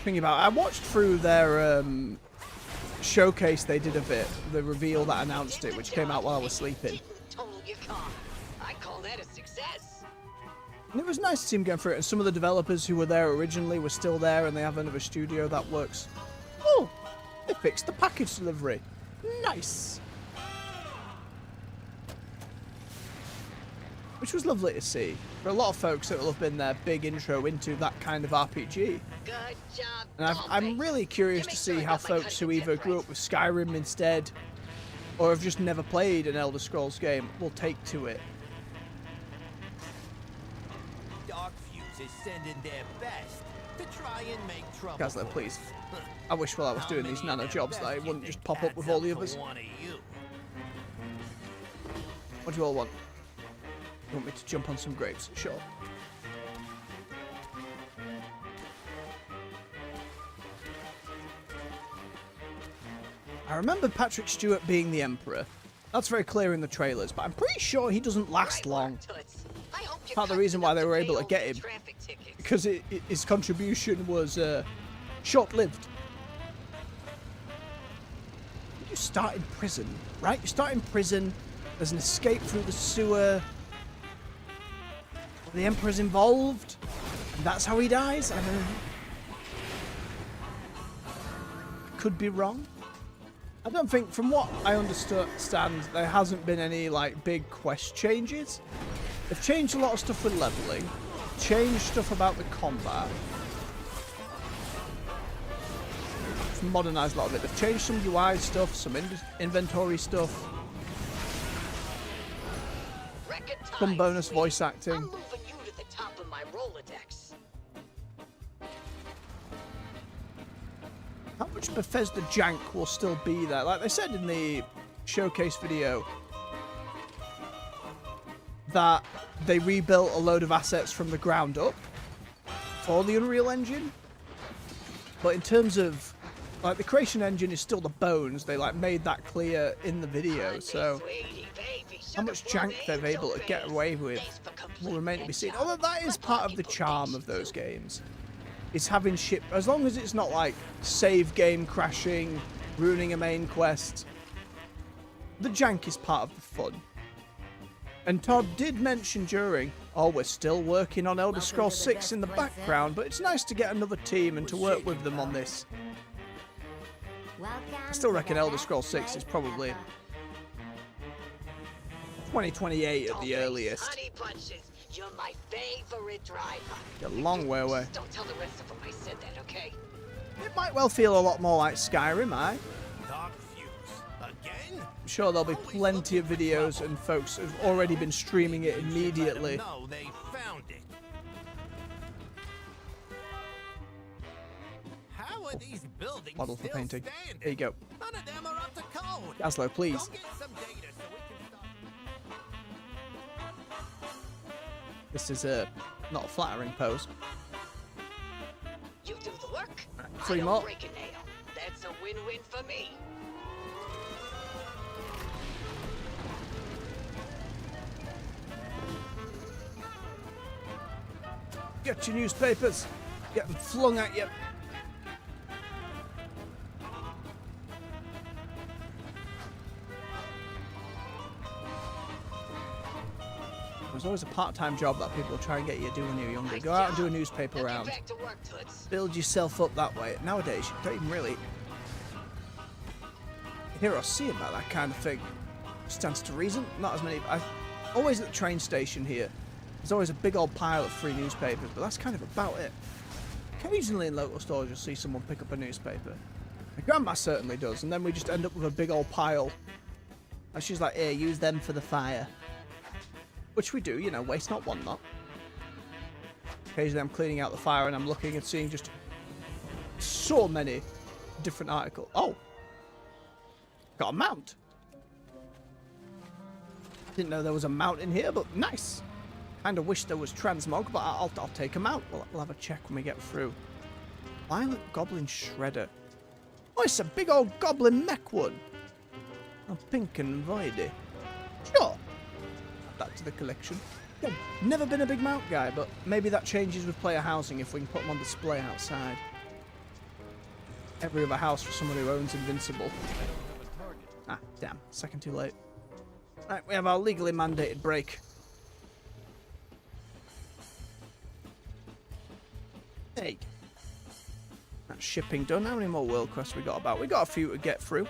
Thinking about it, I watched through their showcase they did of it, the reveal that announced it, which came out while I was sleeping. Total your car. I call that a success. And it was nice to see them going through it, and some of the developers who were there originally were still there, and they have another studio that works. Oh, they fixed the package delivery. Nice. Which was lovely to see. For a lot of folks, it will have been their big intro into that kind of RPG. Good job. And I'm really curious to see how folks who either grew up with Skyrim instead, or have just never played an Elder Scrolls game, will take to it. Dark Fuse is sending their best to try and make trouble. Gazler, please. I wish while I was doing these nano jobs that I wouldn't just pop up with all the others. What do you all want? You want me to jump on some grapes? Sure. I remember Patrick Stewart being the Emperor. That's very clear in the trailers, but I'm pretty sure he doesn't last long. Part of the reason why they were able to get him, because his contribution was short-lived. You start in prison, right? You start in prison, there's an escape through the sewer, the Emperor's involved, and that's how he dies? I don't know. could be wrong. I don't think, from what I understand, there hasn't been any like big quest changes. They've changed a lot of stuff with leveling, changed stuff about the combat, modernized a lot of it. They've changed some UI stuff, some inventory stuff, some bonus voice acting. I'm moving you to the top of my Rolodex. How much Bethesda jank will still be there? Like they said in the showcase video, that they rebuilt a load of assets from the ground up for the Unreal Engine. But in terms of, like, the creation engine is still the bones. They, like, made that clear in the video. So how much jank they're able to get away with will remain to be seen. Although that is part of the charm of those games. It's having shit, as long as it's not like save game crashing, ruining a main quest. The jank is part of the fun. And Todd did mention during, oh, we're still working on Elder Scrolls 6 in the background, but it's nice to get another team and to work with them on this. I still reckon Elder Scrolls 6 is probably 2028 at the earliest. Honey bunches, you're my favorite driver. A long way away. Don't tell the rest of them I said that, okay? It might well feel a lot more like Skyrim, Dark Fuse. Again? I'm sure there'll be plenty of videos and folks who've already been streaming it immediately. No, they found it. How are these buildings Model for still painting. standing? There you go. None of them are up to code. Aslo, please. Go get some data so we can start. This is not a flattering pose. You do the work. Three I don't more. break a nail. That's a win-win for me. Get your newspapers. Get them flung at you. There's always a part-time job that people try and get you to do when you're younger. Go out and do a newspaper Now get round. back to work, Toots. Build yourself up that way. Nowadays, you don't even really hear or see about that kind of thing. Stands to reason. Not as many. Always at the train station here, there's always a big old pile of free newspapers, but that's kind of about it. Occasionally in local stores, you'll see someone pick up a newspaper. My grandma certainly does, and then we just end up with a big old pile. And she's like, here, use them for the fire. Which we do, you know, waste not, want not. Occasionally I'm cleaning out the fire and I'm looking and seeing just so many different articles. Oh! Got a mount! Didn't know there was a mount in here, but nice! Kinda wish there was transmog, but I'll take a mount. We'll have a check when we get through. Violet Goblin Shredder. Oh, it's a big old goblin mech one! Oh, pink and voidy. Sure! That to the collection. Yeah, never been a big mount guy, but maybe that changes with player housing if we can put them on display outside. Every other house for someone who owns Invincible. Ah, damn. Second too late. Right, we have our legally mandated break. Hey. That's shipping done. How many more world quests we got about? We got a few to get through.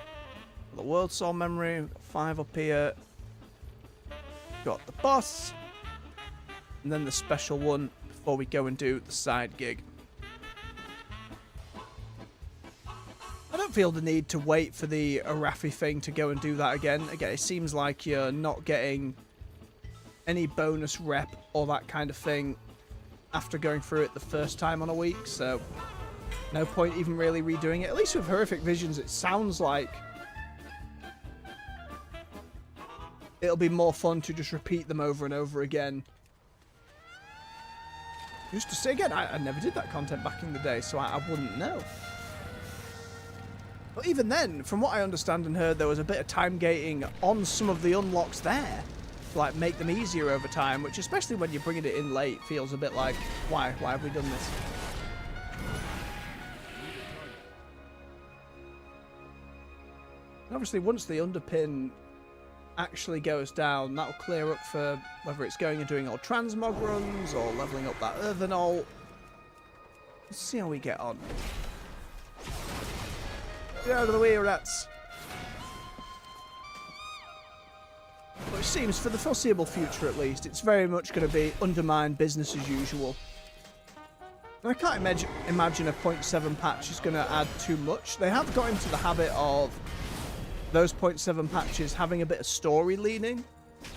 The World Soul Memory, 5 up here. Got the boss, and then the special one before we go and do the side gig. I don't feel the need to wait for the Arathi thing to go and do that again. Again, it seems like you're not getting any bonus rep or that kind of thing after going through it the first time on a week, so no point even really redoing it. At least with Horrific Visions, it sounds like it'll be more fun to just repeat them over and over again. Just to say again, I never did that content back in the day, so I wouldn't know. But even then, from what I understand and heard, there was a bit of time gating on some of the unlocks there to like make them easier over time, which especially when you're bringing it in late feels a bit like, why have we done this? And obviously once the underpin actually goes down, that'll clear up for whether it's going and doing all transmog runs or leveling up that Earthenol. Let's see how we get on. Get out of the way, rats. But it seems, for the foreseeable future at least, it's very much going to be undermine business as usual. And I can't imagine a 0.7 patch is going to add too much. They have got into the habit of those 0.7 patches having a bit of story leaning.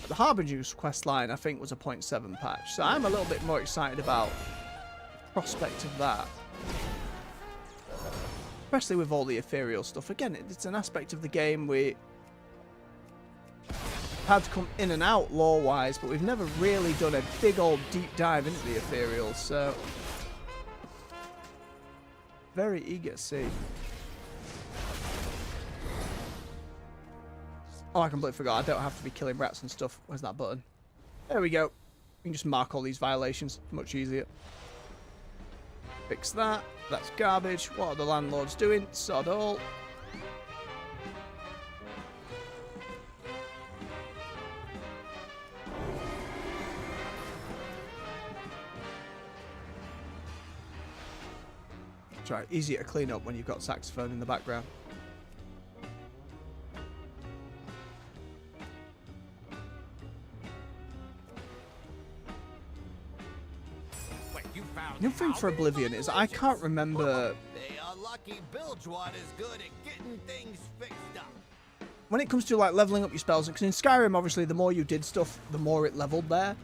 The Harbinger's questline, I think, was a 0.7 patch, so I'm a little bit more excited about the prospect of that. Especially with all the ethereal stuff. Again, it's an aspect of the game we had to come in and out lore-wise, but we've never really done a big old deep dive into the ethereal, so very eager to see. Oh, I completely forgot. I don't have to be killing rats and stuff. Where's that button? There we go. You can just mark all these violations. Much easier. Fix that. That's garbage. What are the landlords doing? Sod all. That's right. Easier to clean up when you've got saxophone in the background. The other thing for Oblivion is I can't remember when it comes to like leveling up your spells, because in Skyrim obviously the more you did stuff the more it leveled there,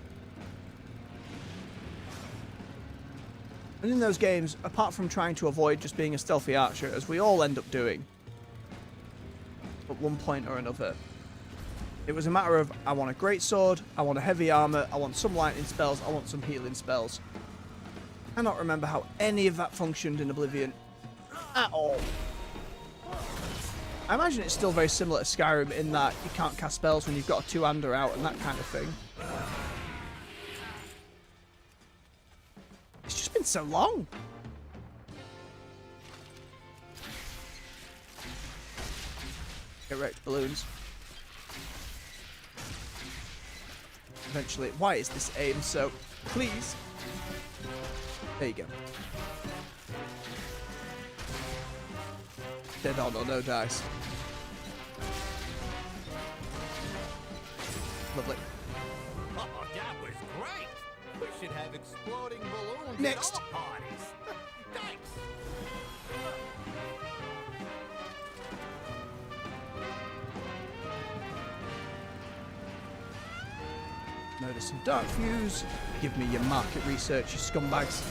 and in those games, apart from trying to avoid just being a stealthy archer, as we all end up doing at one point or another, it was a matter of I want a great sword, I want a heavy armor, I want some lightning spells, I want some healing spells. I cannot remember how any of that functioned in Oblivion at all. I imagine it's still very similar to Skyrim in that you can't cast spells when you've got a two-hander out and that kind of thing. It's just been so long. Get wrecked balloons. Eventually, why is this aim so? Please. There you go. Dead on or no dice. Lovely. Oh, that was great. We should have exploding balloons Next. at all parties. Thanks. Notice some dark fuse. Give me your market research, you scumbags.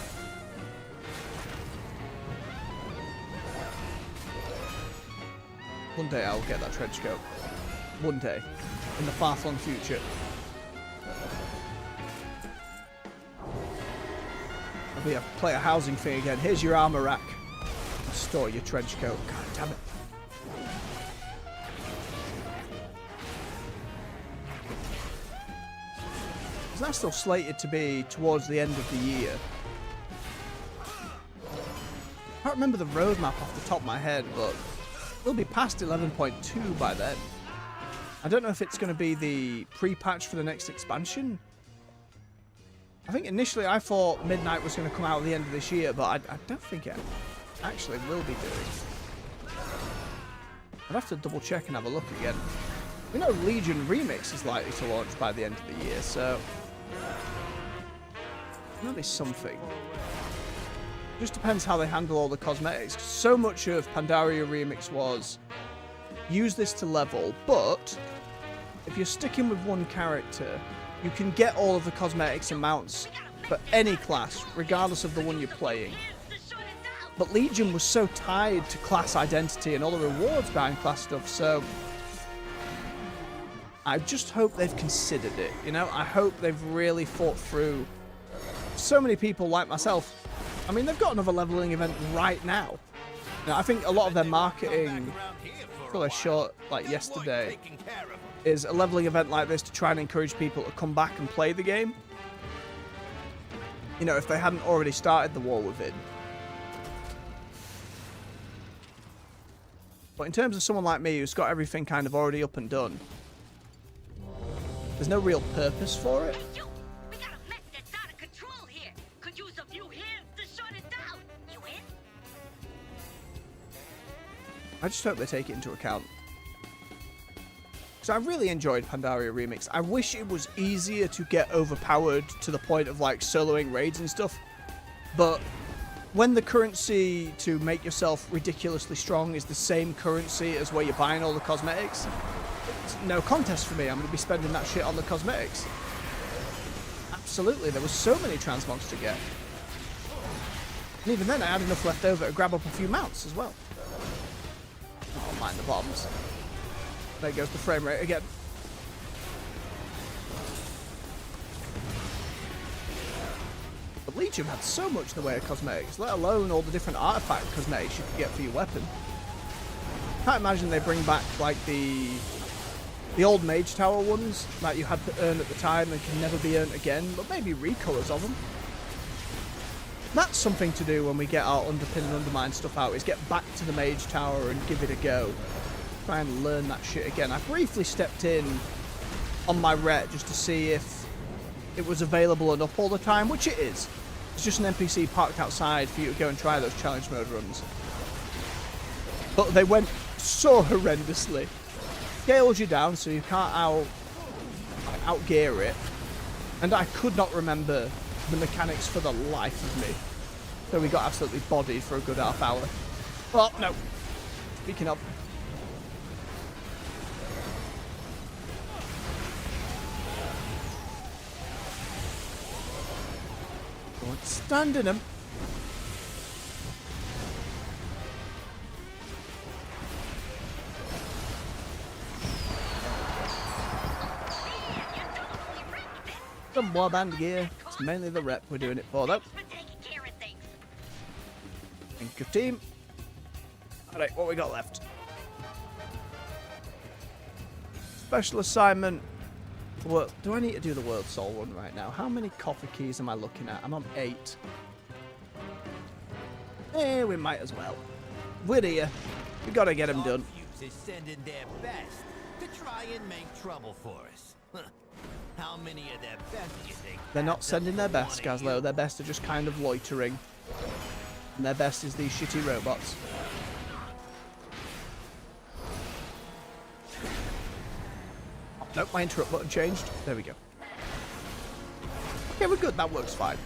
One day I'll get that trench coat. One day. In the far-flung future. I'll be a player housing thing again. Here's your armor rack. Store your trench coat. God damn it. Is that still slated to be towards the end of the year? I can't remember the roadmap off the top of my head, but we'll be past 11.2 by then. I don't know if it's going to be the pre-patch for the next expansion. I think initially I thought Midnight was going to come out at the end of this year, but I don't think it actually will be doing. I'd have to double check and have a look again. We know Legion Remix is likely to launch by the end of the year, so there'll be something. Just depends how they handle all the cosmetics. So much of Pandaria Remix was use this to level, but if you're sticking with one character, you can get all of the cosmetics and mounts for any class, regardless of the one you're playing. But Legion was so tied to class identity and all the rewards behind class stuff, so I just hope they've considered it, you know? I hope they've really thought through. So many people like myself, I mean, they've got another leveling event right now. You know, I think a lot of their marketing for a short, like yesterday, is a leveling event like this to try and encourage people to come back and play the game. You know, if they hadn't already started the war within. But in terms of someone like me who's got everything kind of already up and done, there's no real purpose for it. We got a mess that's out of control here. Could use a few hands to shut it down. You in? I just hope they take it into account. Because I really enjoyed Pandaria Remix. I wish it was easier to get overpowered to the point of like soloing raids and stuff. But when the currency to make yourself ridiculously strong is the same currency as where you're buying all the cosmetics, it's no contest for me. I'm going to be spending that shit on the cosmetics. Absolutely, there was so many transmogs to get. And even then I had enough left over to grab up a few mounts as well. Oh, mind the bombs. There goes the frame rate again. The Legion had so much in the way of cosmetics, let alone all the different artifact cosmetics you could get for your weapon. Can't imagine they bring back like the old Mage Tower ones that you had to earn at the time and can never be earned again, but maybe recolors of them. That's something to do when we get our underpin and undermine stuff out, is get back to the Mage Tower and give it a go. Try and learn that shit again. I briefly stepped in on my ret just to see if it was available and up all the time, which it is. It's just an NPC parked outside for you to go and try those challenge mode runs. But they went so horrendously. Scaled you down so you can't outgear it. And I could not remember the mechanics for the life of me. So we got absolutely bodied for a good half hour. Oh, no. Speaking of. Don't stand in him. Some warband gear. It's mainly the rep we're doing it for, though. Thank you, team. Alright, what we got left? Special assignment. Well, do I need to do the World Soul one right now? How many coffee keys am I looking at? I'm on 8. Eh, we might as well. We're here. We gotta get them done. Is sending their best to try and make trouble for us. How many of their best do you think? They're not sending their best, Gazlo. Their best are just kind of loitering. And their best is these shitty robots. Oh, nope, my interrupt button changed. There we go. Okay, we're good. That works fine.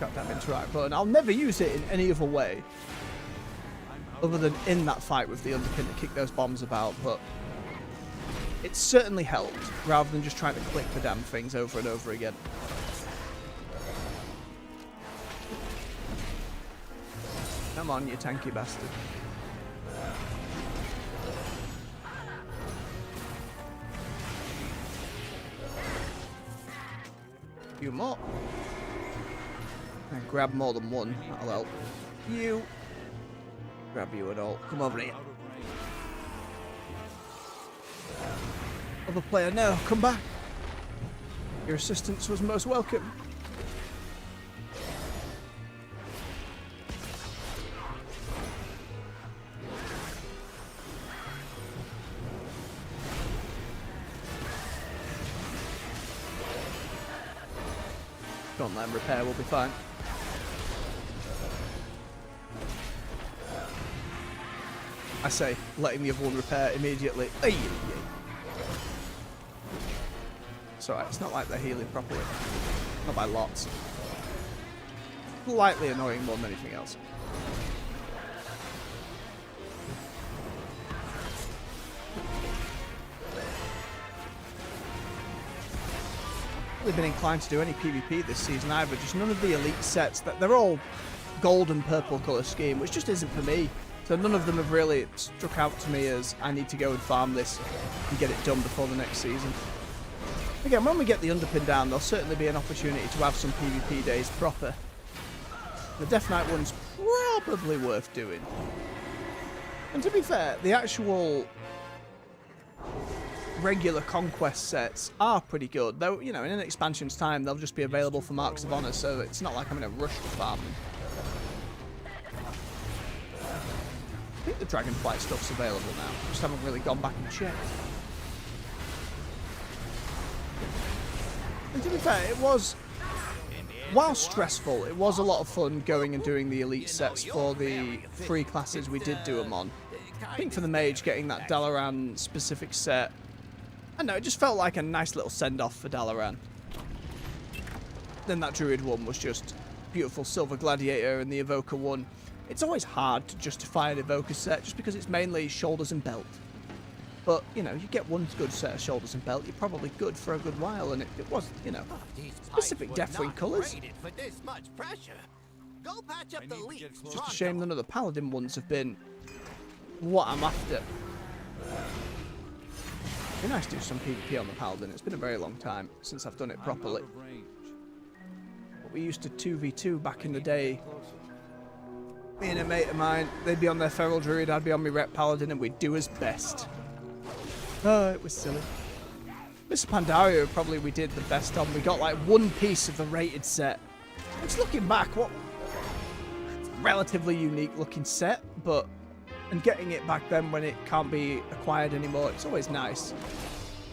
Goddamn interrupt button. I'll never use it in any other way. Other than in that fight with the underpin to kick those bombs about, but it certainly helped, rather than just trying to click the damn things over and over again. Come on, you tanky bastard. A few more. And grab more than one, that'll help. You. Grab you and all. Come over here. Other player, no, come back. Your assistance was most welcome. Don't let him repair, we'll be fine. I say, letting the other one repair immediately. Ay, It's alright, it's not like they're healing properly. Not by lots. Slightly annoying more than anything else. Really been inclined to do any PvP this season either, just none of the elite sets. They're all gold and purple colour scheme, which just isn't for me. So none of them have really struck out to me as I need to go and farm this and get it done before the next season. Again, when we get the underpin down, there'll certainly be an opportunity to have some PvP days proper. The Death Knight one's probably worth doing. And to be fair, the actual regular conquest sets are pretty good. Though, you know, in an expansion's time, they'll just be available for Marks of Honor, so it's not like I'm in a rush to farm them. I think the Dragonflight stuff's available now. Just haven't really gone back and checked. And to be fair, it was while stressful, it was a lot of fun going and doing the elite sets for the free classes we did do them on. I think for the mage, getting that Dalaran specific set, I don't know, it just felt like a nice little send-off for Dalaran. Then that druid one was just beautiful silver gladiator, and the evoker one. It's always hard to justify an evoker set just because it's mainly shoulders and belt. But, you know, you get one good set of shoulders and belt, you're probably good for a good while, and it was, you know, specific Deathwing colours. It's just a shame none of the Paladin ones have been what I'm after. It'd be nice to do some PvP on the Paladin. It's been a very long time since I've done it properly. But we used to 2v2 back in the day. Me and a mate of mine, they'd be on their Feral Druid, I'd be on my Rep Paladin, and we'd do as best. Oh, it was silly. Mr. Pandaria probably we did the best on. We got like one piece of the rated set. It's looking back, what relatively unique looking set, but and getting it back then when it can't be acquired anymore, it's always nice.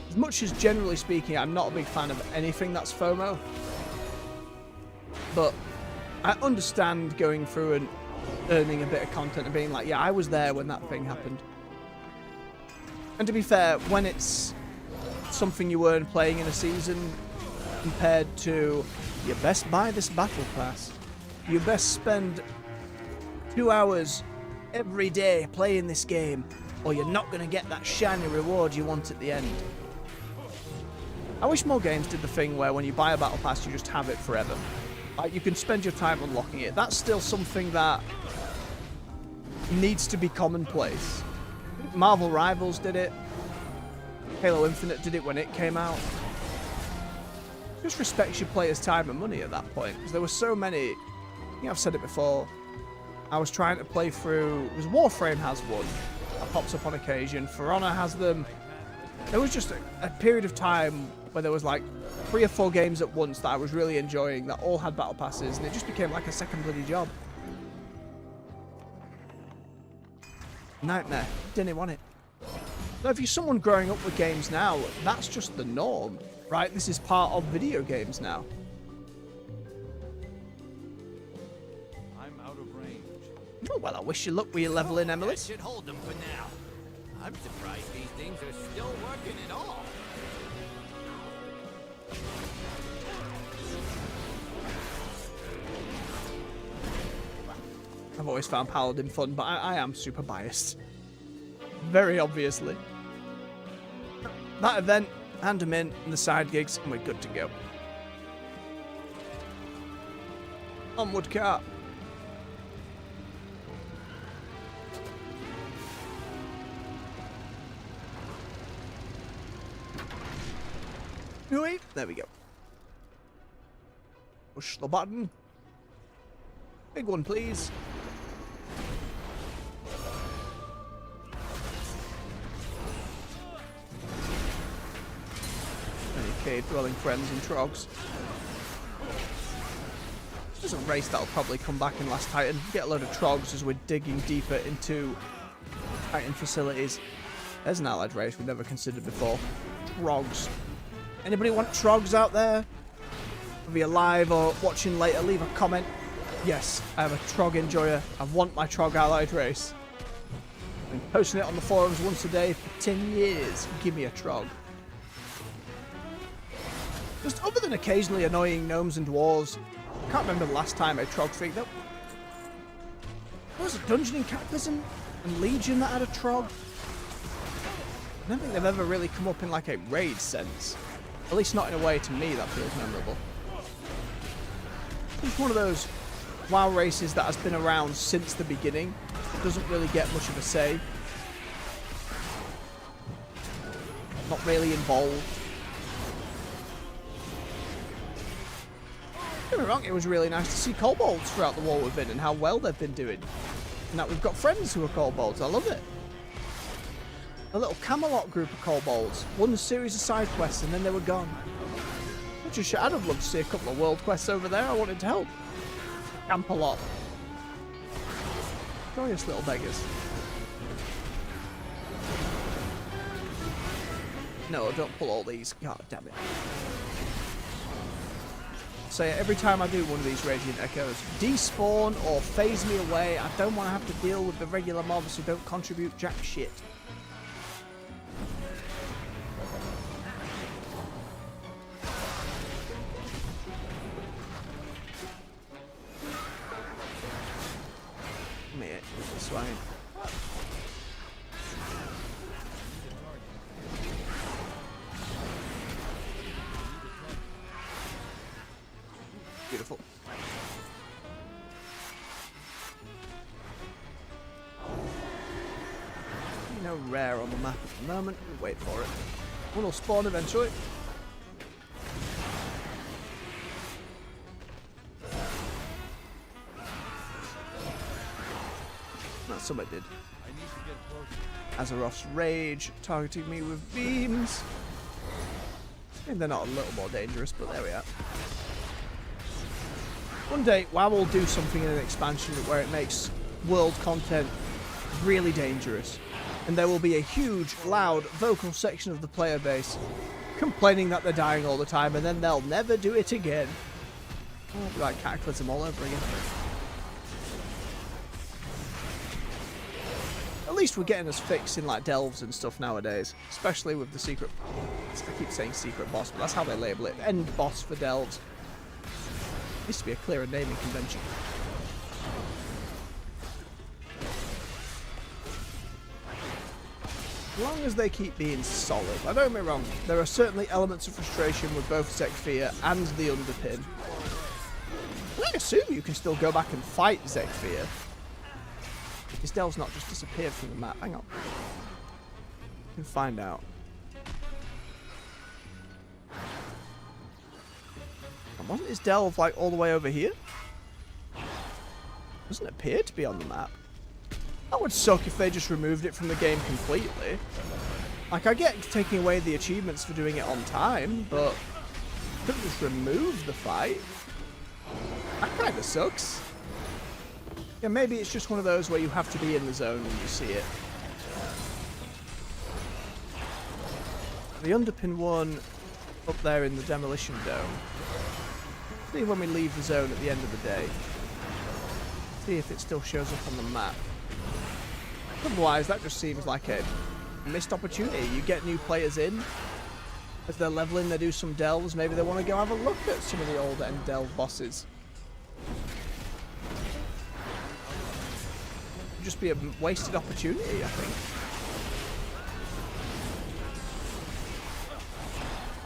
As much as generally speaking, I'm not a big fan of anything that's FOMO, but I understand going through and earning a bit of content and being like, yeah, I was there when that thing happened. And to be fair, when it's something you earn playing in a season compared to you best buy this battle pass, you best spend 2 hours every day playing this game, or you're not going to get that shiny reward you want at the end. I wish more games did the thing where when you buy a battle pass you just have it forever. Like, you can spend your time unlocking it. That's still something that needs to be commonplace. Marvel Rivals did it. Halo Infinite did it when it came out. Just respects your players' time and money at that point, because there were so many. I think I've said it before. I was trying to play through, because Warframe has one that pops up on occasion. For Honor has them. There was just a period of time where there was like 3 or 4 games at once that I was really enjoying that all had battle passes, and it just became like a second bloody job. Nightmare. Didn't want it. Now, if you're someone growing up with games now, that's just the norm, right? This is part of video games now. Oh, well, I wish you luck with your leveling, Emily. That should hold them for now. I'm surprised these things are still working at all. I've always found Paladin fun, but I am super biased. Very obviously. That event, hand them in, and the side gigs, and we're good to go. Onward, cart. Wait, there we go. Push the button. Big one, please. Any cave-dwelling friends and trogs. There's a race that'll probably come back in Last Titan. Get a load of trogs as we're digging deeper into Titan facilities. There's an allied race we've never considered before. Trogs. Anybody want trogs out there? Whether you're live or watching later, leave a comment. Yes, I am a trog enjoyer. I want my trog allied race. I've been posting it on the forums once a day for 10 years. Give me a trog. Just other than occasionally annoying gnomes and dwarves, I can't remember the last time a trog thing. There was a dungeon in Cataclysm and Legion that had a trog. I don't think they've ever really come up in like a raid sense. At least not in a way to me that feels memorable. It's one of those WoW races that has been around since the beginning. It doesn't really get much of a say. Not really involved. Don't get me wrong, it was really nice to see kobolds throughout the war we've been and how well they've been doing. And that we've got friends who are kobolds. I love it. A little Camelot group of kobolds. One series of side quests and then they were gone. Which is shit. I'd have loved to see a couple of world quests over there. I wanted to help. Camp a lot. Joyous little beggars. No, don't pull all these. God damn it. say it every time I do one of these Radiant Echoes. Despawn or phase me away. I don't want to have to deal with the regular mobs who don't contribute jack shit. Come here, this way. Beautiful. No rare on the map at the moment. We'll wait for it. One will spawn eventually. No, somebody did. Azeroth's Rage targeting me with beams. And they're not a little more dangerous, but there we are. One day, WoW will do something in an expansion where it makes world content really dangerous. And there will be a huge, loud, vocal section of the player base complaining that they're dying all the time, and then they'll never do it again. It'll be like Cataclysm all over again. At least we're getting us fixed in like delves and stuff nowadays, especially with the secret. I keep saying secret boss, but that's how they label it. End boss for delves. Needs to be a clearer naming convention. As long as they keep being solid. I don't get me wrong, there are certainly elements of frustration with both Zekfir and the Underpin. I assume you can still go back and fight Zekfir. His delves not just disappeared from the map. Hang on. We can find out. And wasn't his delve like all the way over here? Doesn't appear to be on the map. That would suck if they just removed it from the game completely. Like, I get taking away the achievements for doing it on time, but couldn't just remove the fight. That kind of sucks. Yeah, maybe it's just one of those where you have to be in the zone when you see it. The Underpin one up there in the Demolition Dome. See when we leave the zone at the end of the day. See if it still shows up on the map. Otherwise, that just seems like a missed opportunity. You get new players in. As they're leveling, they do some delves. Maybe they want to go have a look at some of the old end delve bosses. It'd just be a wasted opportunity, I think.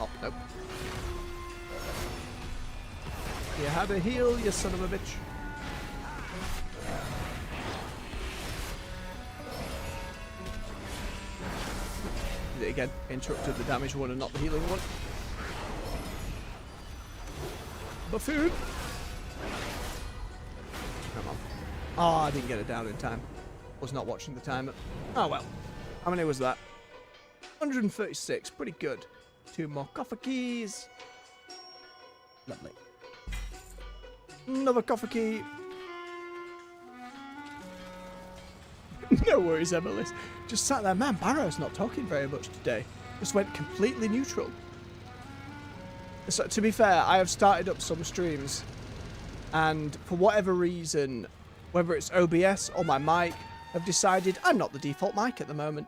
Oh, nope. You had a heal, you son of a bitch. Did it again. Interrupted the damage one and not the healing one. Buffoon! Come on. Oh, I didn't get it down in time. Was not watching the timer. Oh well. How many was that? 136. Pretty good. 2 more coffer keys. Lovely. Another coffer key. No worries, Emily. Just sat there. Man, Barrow's not talking very much today. Just went completely neutral. So, to be fair, I have started up some streams, and for whatever reason, whether it's OBS or my mic, I've decided I'm not the default mic at the moment.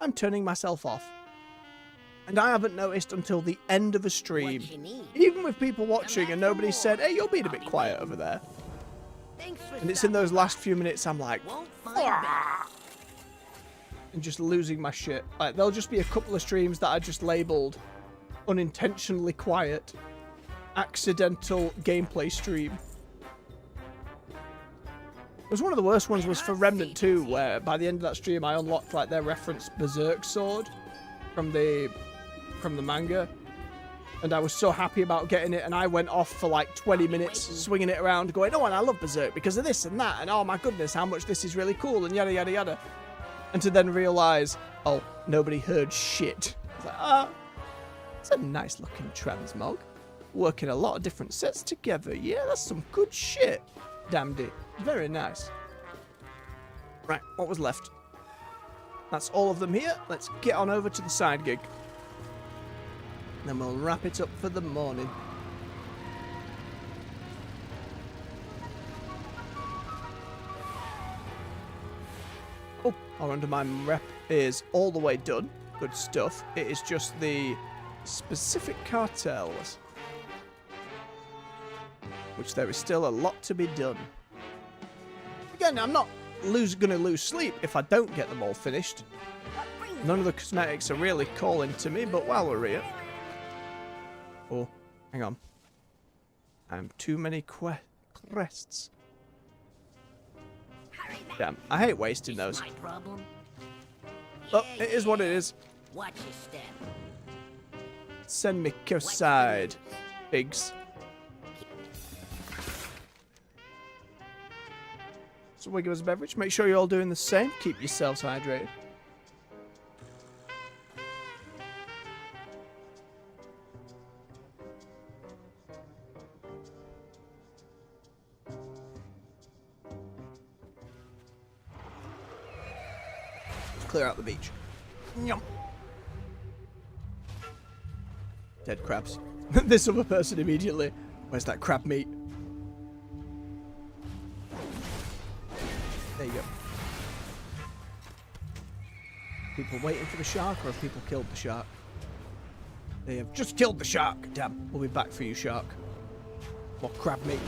I'm turning myself off. And I haven't noticed until the end of a stream, even with people watching and nobody said, hey, you're being a bit quiet over there. And it's in those last few minutes I'm like, and just losing my shit. Like, there'll just be a couple of streams that I just labelled unintentionally quiet, accidental gameplay stream. It was one of the worst ones was for Remnant 2, where by the end of that stream I unlocked like their reference Berserk sword from the manga, and I was so happy about getting it, and I went off for like 20 minutes swinging it around going, oh, and I love Berserk because of this and that, and oh my goodness, how much this is really cool, and yada yada yada. And to then realise, oh, nobody heard shit. I was like, it's a nice looking transmog. Working a lot of different sets together. Yeah, that's some good shit. Damned. Very nice. Right, what was left? That's all of them here. Let's get on over to the side gig. Then we'll wrap it up for the morning. Oh, our undermine rep is all the way done. Good stuff. It is just the specific cartels, which there is still a lot to be done. Again, I'm not going to lose sleep if I don't get them all finished. None of the cosmetics are really calling to me, but while we're here... Oh, hang on. Too many crests. Damn, I hate wasting those. My problem? But it is what it is. Watch your step. Send me aside, pigs. So we give us a beverage. Make sure you're all doing the same. Keep yourselves hydrated. Clear out the beach. Yum. Dead crabs. This other person immediately. Where's that crab meat? There you go. People waiting for the shark, or have people killed the shark? They have just killed the shark. Damn. We'll be back for you, shark. More crab meat.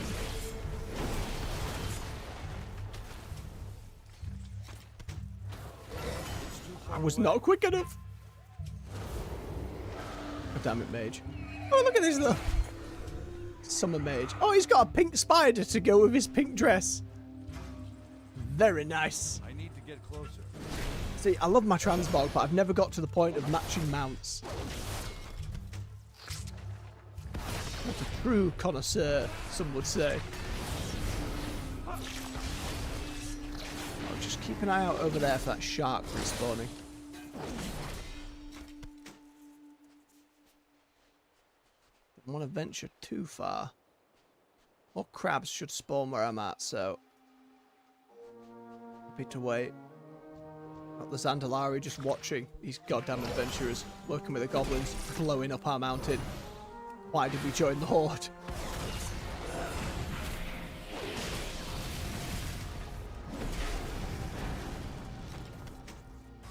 I was not quick enough. Oh, damn it, mage. Oh, look at this little summer mage. Oh, he's got a pink spider to go with his pink dress. Very nice. I need to get closer. See, I love my transmog, but I've never got to the point of matching mounts. Not a true connoisseur, some would say. Oh, just keep an eye out over there for that shark respawning. Don't want to venture too far. More crabs should spawn where I'm at, so happy to wait. Got the Zandalari just watching these goddamn adventurers working with the goblins, blowing up our mountain. Why did we join the Horde?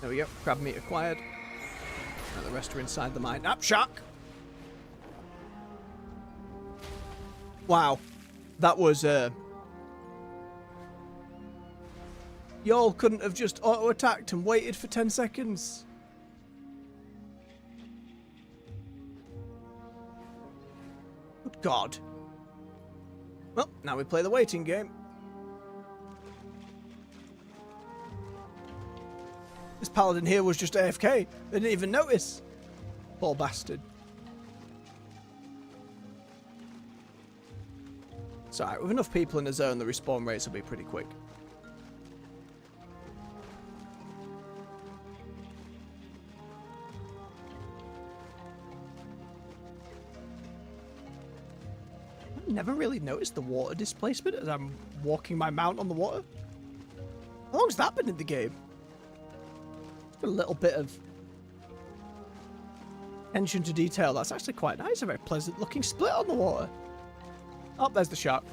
There we go. Crab meat acquired. And the rest are inside the mine. Up, shark! Wow. That was, y'all couldn't have just auto-attacked and waited for 10 seconds. Good God. Well, now we play the waiting game. This paladin here was just AFK. They didn't even notice. Poor bastard. It's alright, with enough people in the zone, the respawn rates will be pretty quick. I've never really noticed the water displacement as I'm walking my mount on the water. How long's that been in the game? A little bit of attention to detail. That's actually quite nice. A very pleasant looking split on the water. Oh, there's the shark.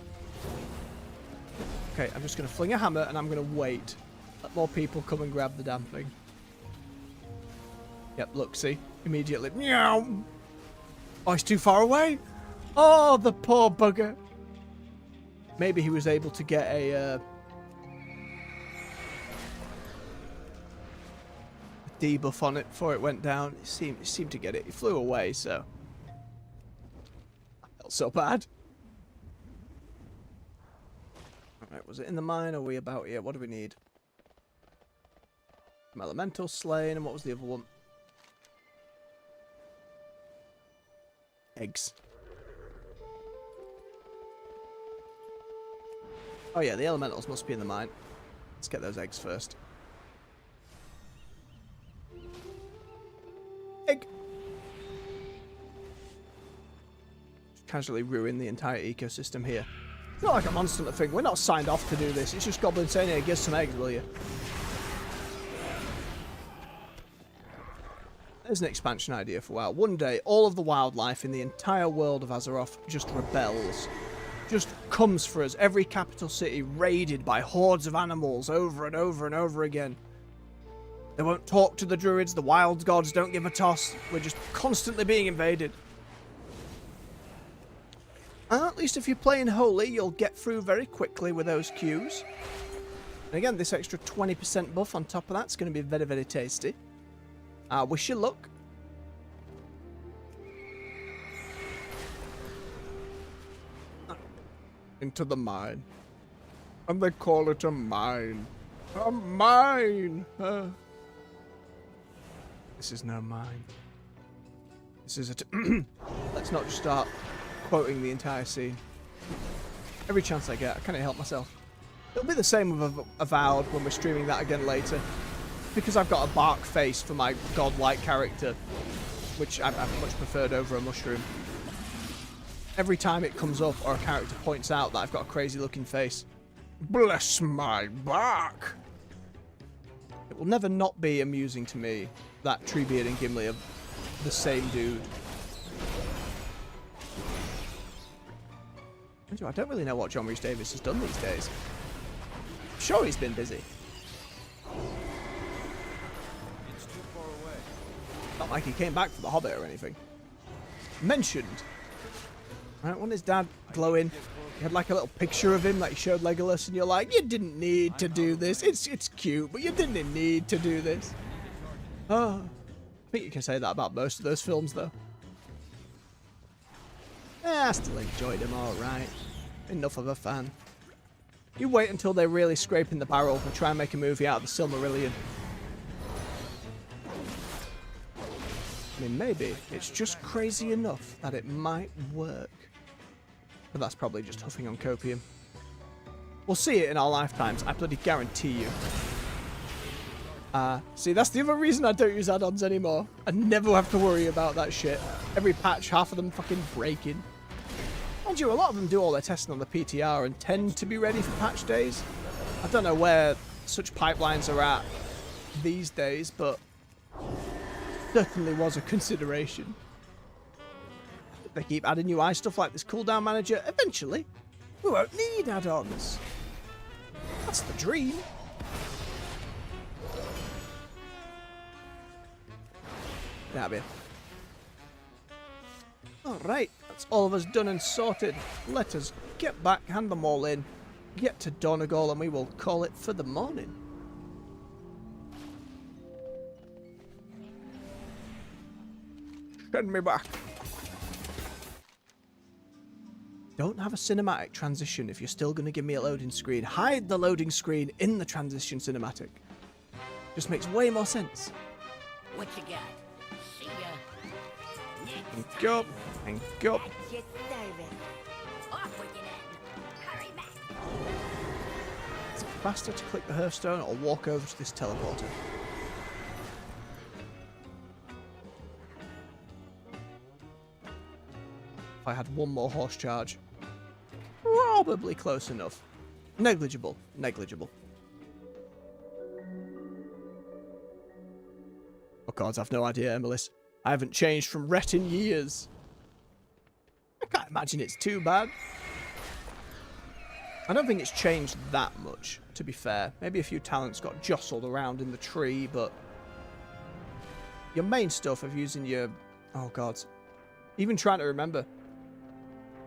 Okay, I'm just going to fling a hammer and I'm going to wait. Let more people come and grab the damn thing. Yep, look, see? Immediately. Meow! Oh, he's too far away. Oh, the poor bugger. Maybe he was able to get a debuff on it before it went down. It seemed to get it. He flew away, so I felt so bad. Alright, was it in the mine or are we about here? What do we need? Some elemental slain, and what was the other one? Eggs. Oh yeah, the elementals must be in the mine. Let's get those eggs first. Egg! Casually ruin the entire ecosystem here. It's not like a monster thing. We're not signed off to do this. It's just goblins saying, hey, give some eggs, will you? There's an expansion idea for WoW. One day, all of the wildlife in the entire world of Azeroth just rebels. Just comes for us. Every capital city raided by hordes of animals over and over and over again. They won't talk to the druids, the wild gods don't give a toss. We're just constantly being invaded. And at least if you're playing holy, you'll get through very quickly with those queues. And again, this extra 20% buff on top of that's going to be very, very tasty. Wish you luck. Into the mine. And they call it a mine. A mine! This is no mine. This is a... Let's not just start quoting the entire scene. Every chance I get, I can't help myself. It'll be the same with Avowed when we're streaming that again later. Because I've got a bark face for my godlike character, which I've much preferred over a mushroom. Every time it comes up or a character points out that I've got a crazy looking face, bless my bark! It will never not be amusing to me that Treebeard and Gimli are the same dude. I don't really know what John Rhys Davies has done these days. I'm sure he's been busy. It's too far away. Not like he came back for The Hobbit or anything. Mentioned. Right, wasn't his dad glowing? He had like a little picture of him that he showed Legolas, and you're like, you didn't need to do this. It's cute, but you didn't need to do this. Oh, I think you can say that about most of those films, though. I still enjoyed him all right. Enough of a fan. You wait until they're really scraping the barrel and try and make a movie out of the Silmarillion. I mean, maybe it's just crazy enough that it might work. But that's probably just huffing on copium. We'll see it in our lifetimes, I bloody guarantee you. See, that's the other reason I don't use add-ons anymore. I never have to worry about that shit. Every patch, half of them fucking breaking. Mind you, a lot of them do all their testing on the PTR and tend to be ready for patch days. I don't know where such pipelines are at these days, but certainly was a consideration. If they keep adding UI stuff like this cooldown manager, eventually we won't need add-ons. That's the dream. Get out of here. Alright, that's all of us done and sorted. Let us get back, hand them all in, get to Donegal, and we will call it for the morning. Send me back. Don't have a cinematic transition if you're still going to give me a loading screen. Hide the loading screen in the transition cinematic. Just makes way more sense. What you got? See ya. Thank you. Thank you. Off with you then. Hurry back. Is it faster to click the Hearthstone or walk over to this teleporter? If I had one more horse charge. Probably close enough. Negligible. Negligible. Oh god, I've no idea, Emilis. I haven't changed from Ret in years. I can't imagine it's too bad. I don't think it's changed that much, to be fair. Maybe a few talents got jostled around in the tree, but your main stuff of using your... Oh god. Even trying to remember.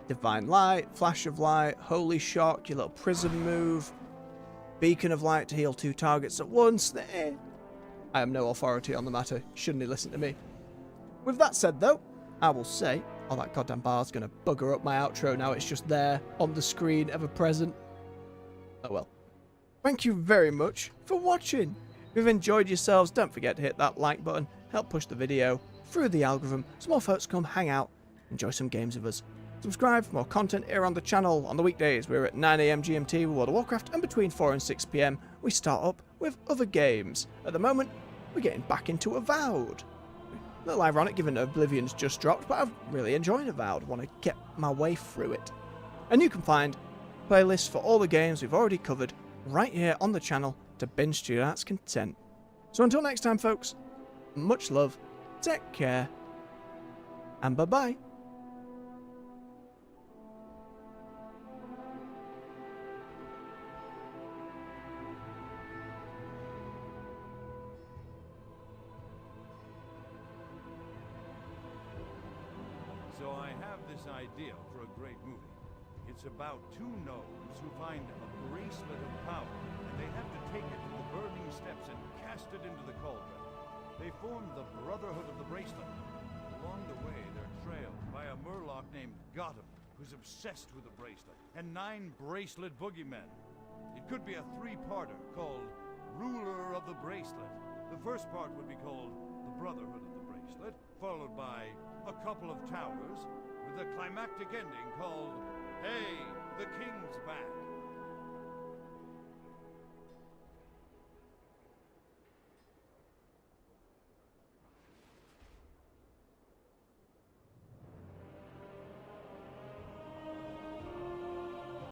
Divine Light, Flash of Light, Holy Shock, your little prism move, Beacon of Light to heal 2 targets at once. I am no authority on the matter. Shouldn't he listen to me? With that said, though, I will say, oh, that goddamn bar's going to bugger up my outro now. It's just there on the screen, ever present. Oh well. Thank you very much for watching. If you've enjoyed yourselves, don't forget to hit that like button. Help push the video through the algorithm so more folks come hang out, enjoy some games with us. Subscribe for more content here on the channel. On the weekdays, we're at 9 AM GMT with World of Warcraft, and between 4 and 6 PM, we start up with other games. At the moment, we're getting back into Avowed. A little ironic given Oblivion's just dropped, but I've really enjoyed Avowed. Want to get my way through it. And you can find playlists for all the games we've already covered right here on the channel to binge to your heart's content. So until next time, folks, much love, take care, and bye-bye. this idea for a great movie. It's about two gnomes who find a bracelet of power, and they have to take it to the burning steps and cast it into the cauldron. They form the Brotherhood of the Bracelet. Along the way, they're trailed by a murloc named Gotham, who's obsessed with the bracelet, and 9 bracelet boogeymen. It could be a 3-parter called Ruler of the Bracelet. The first part would be called The Brotherhood of the Bracelet, followed by A Couple of Towers, with a climactic ending called Hey, the King's Back.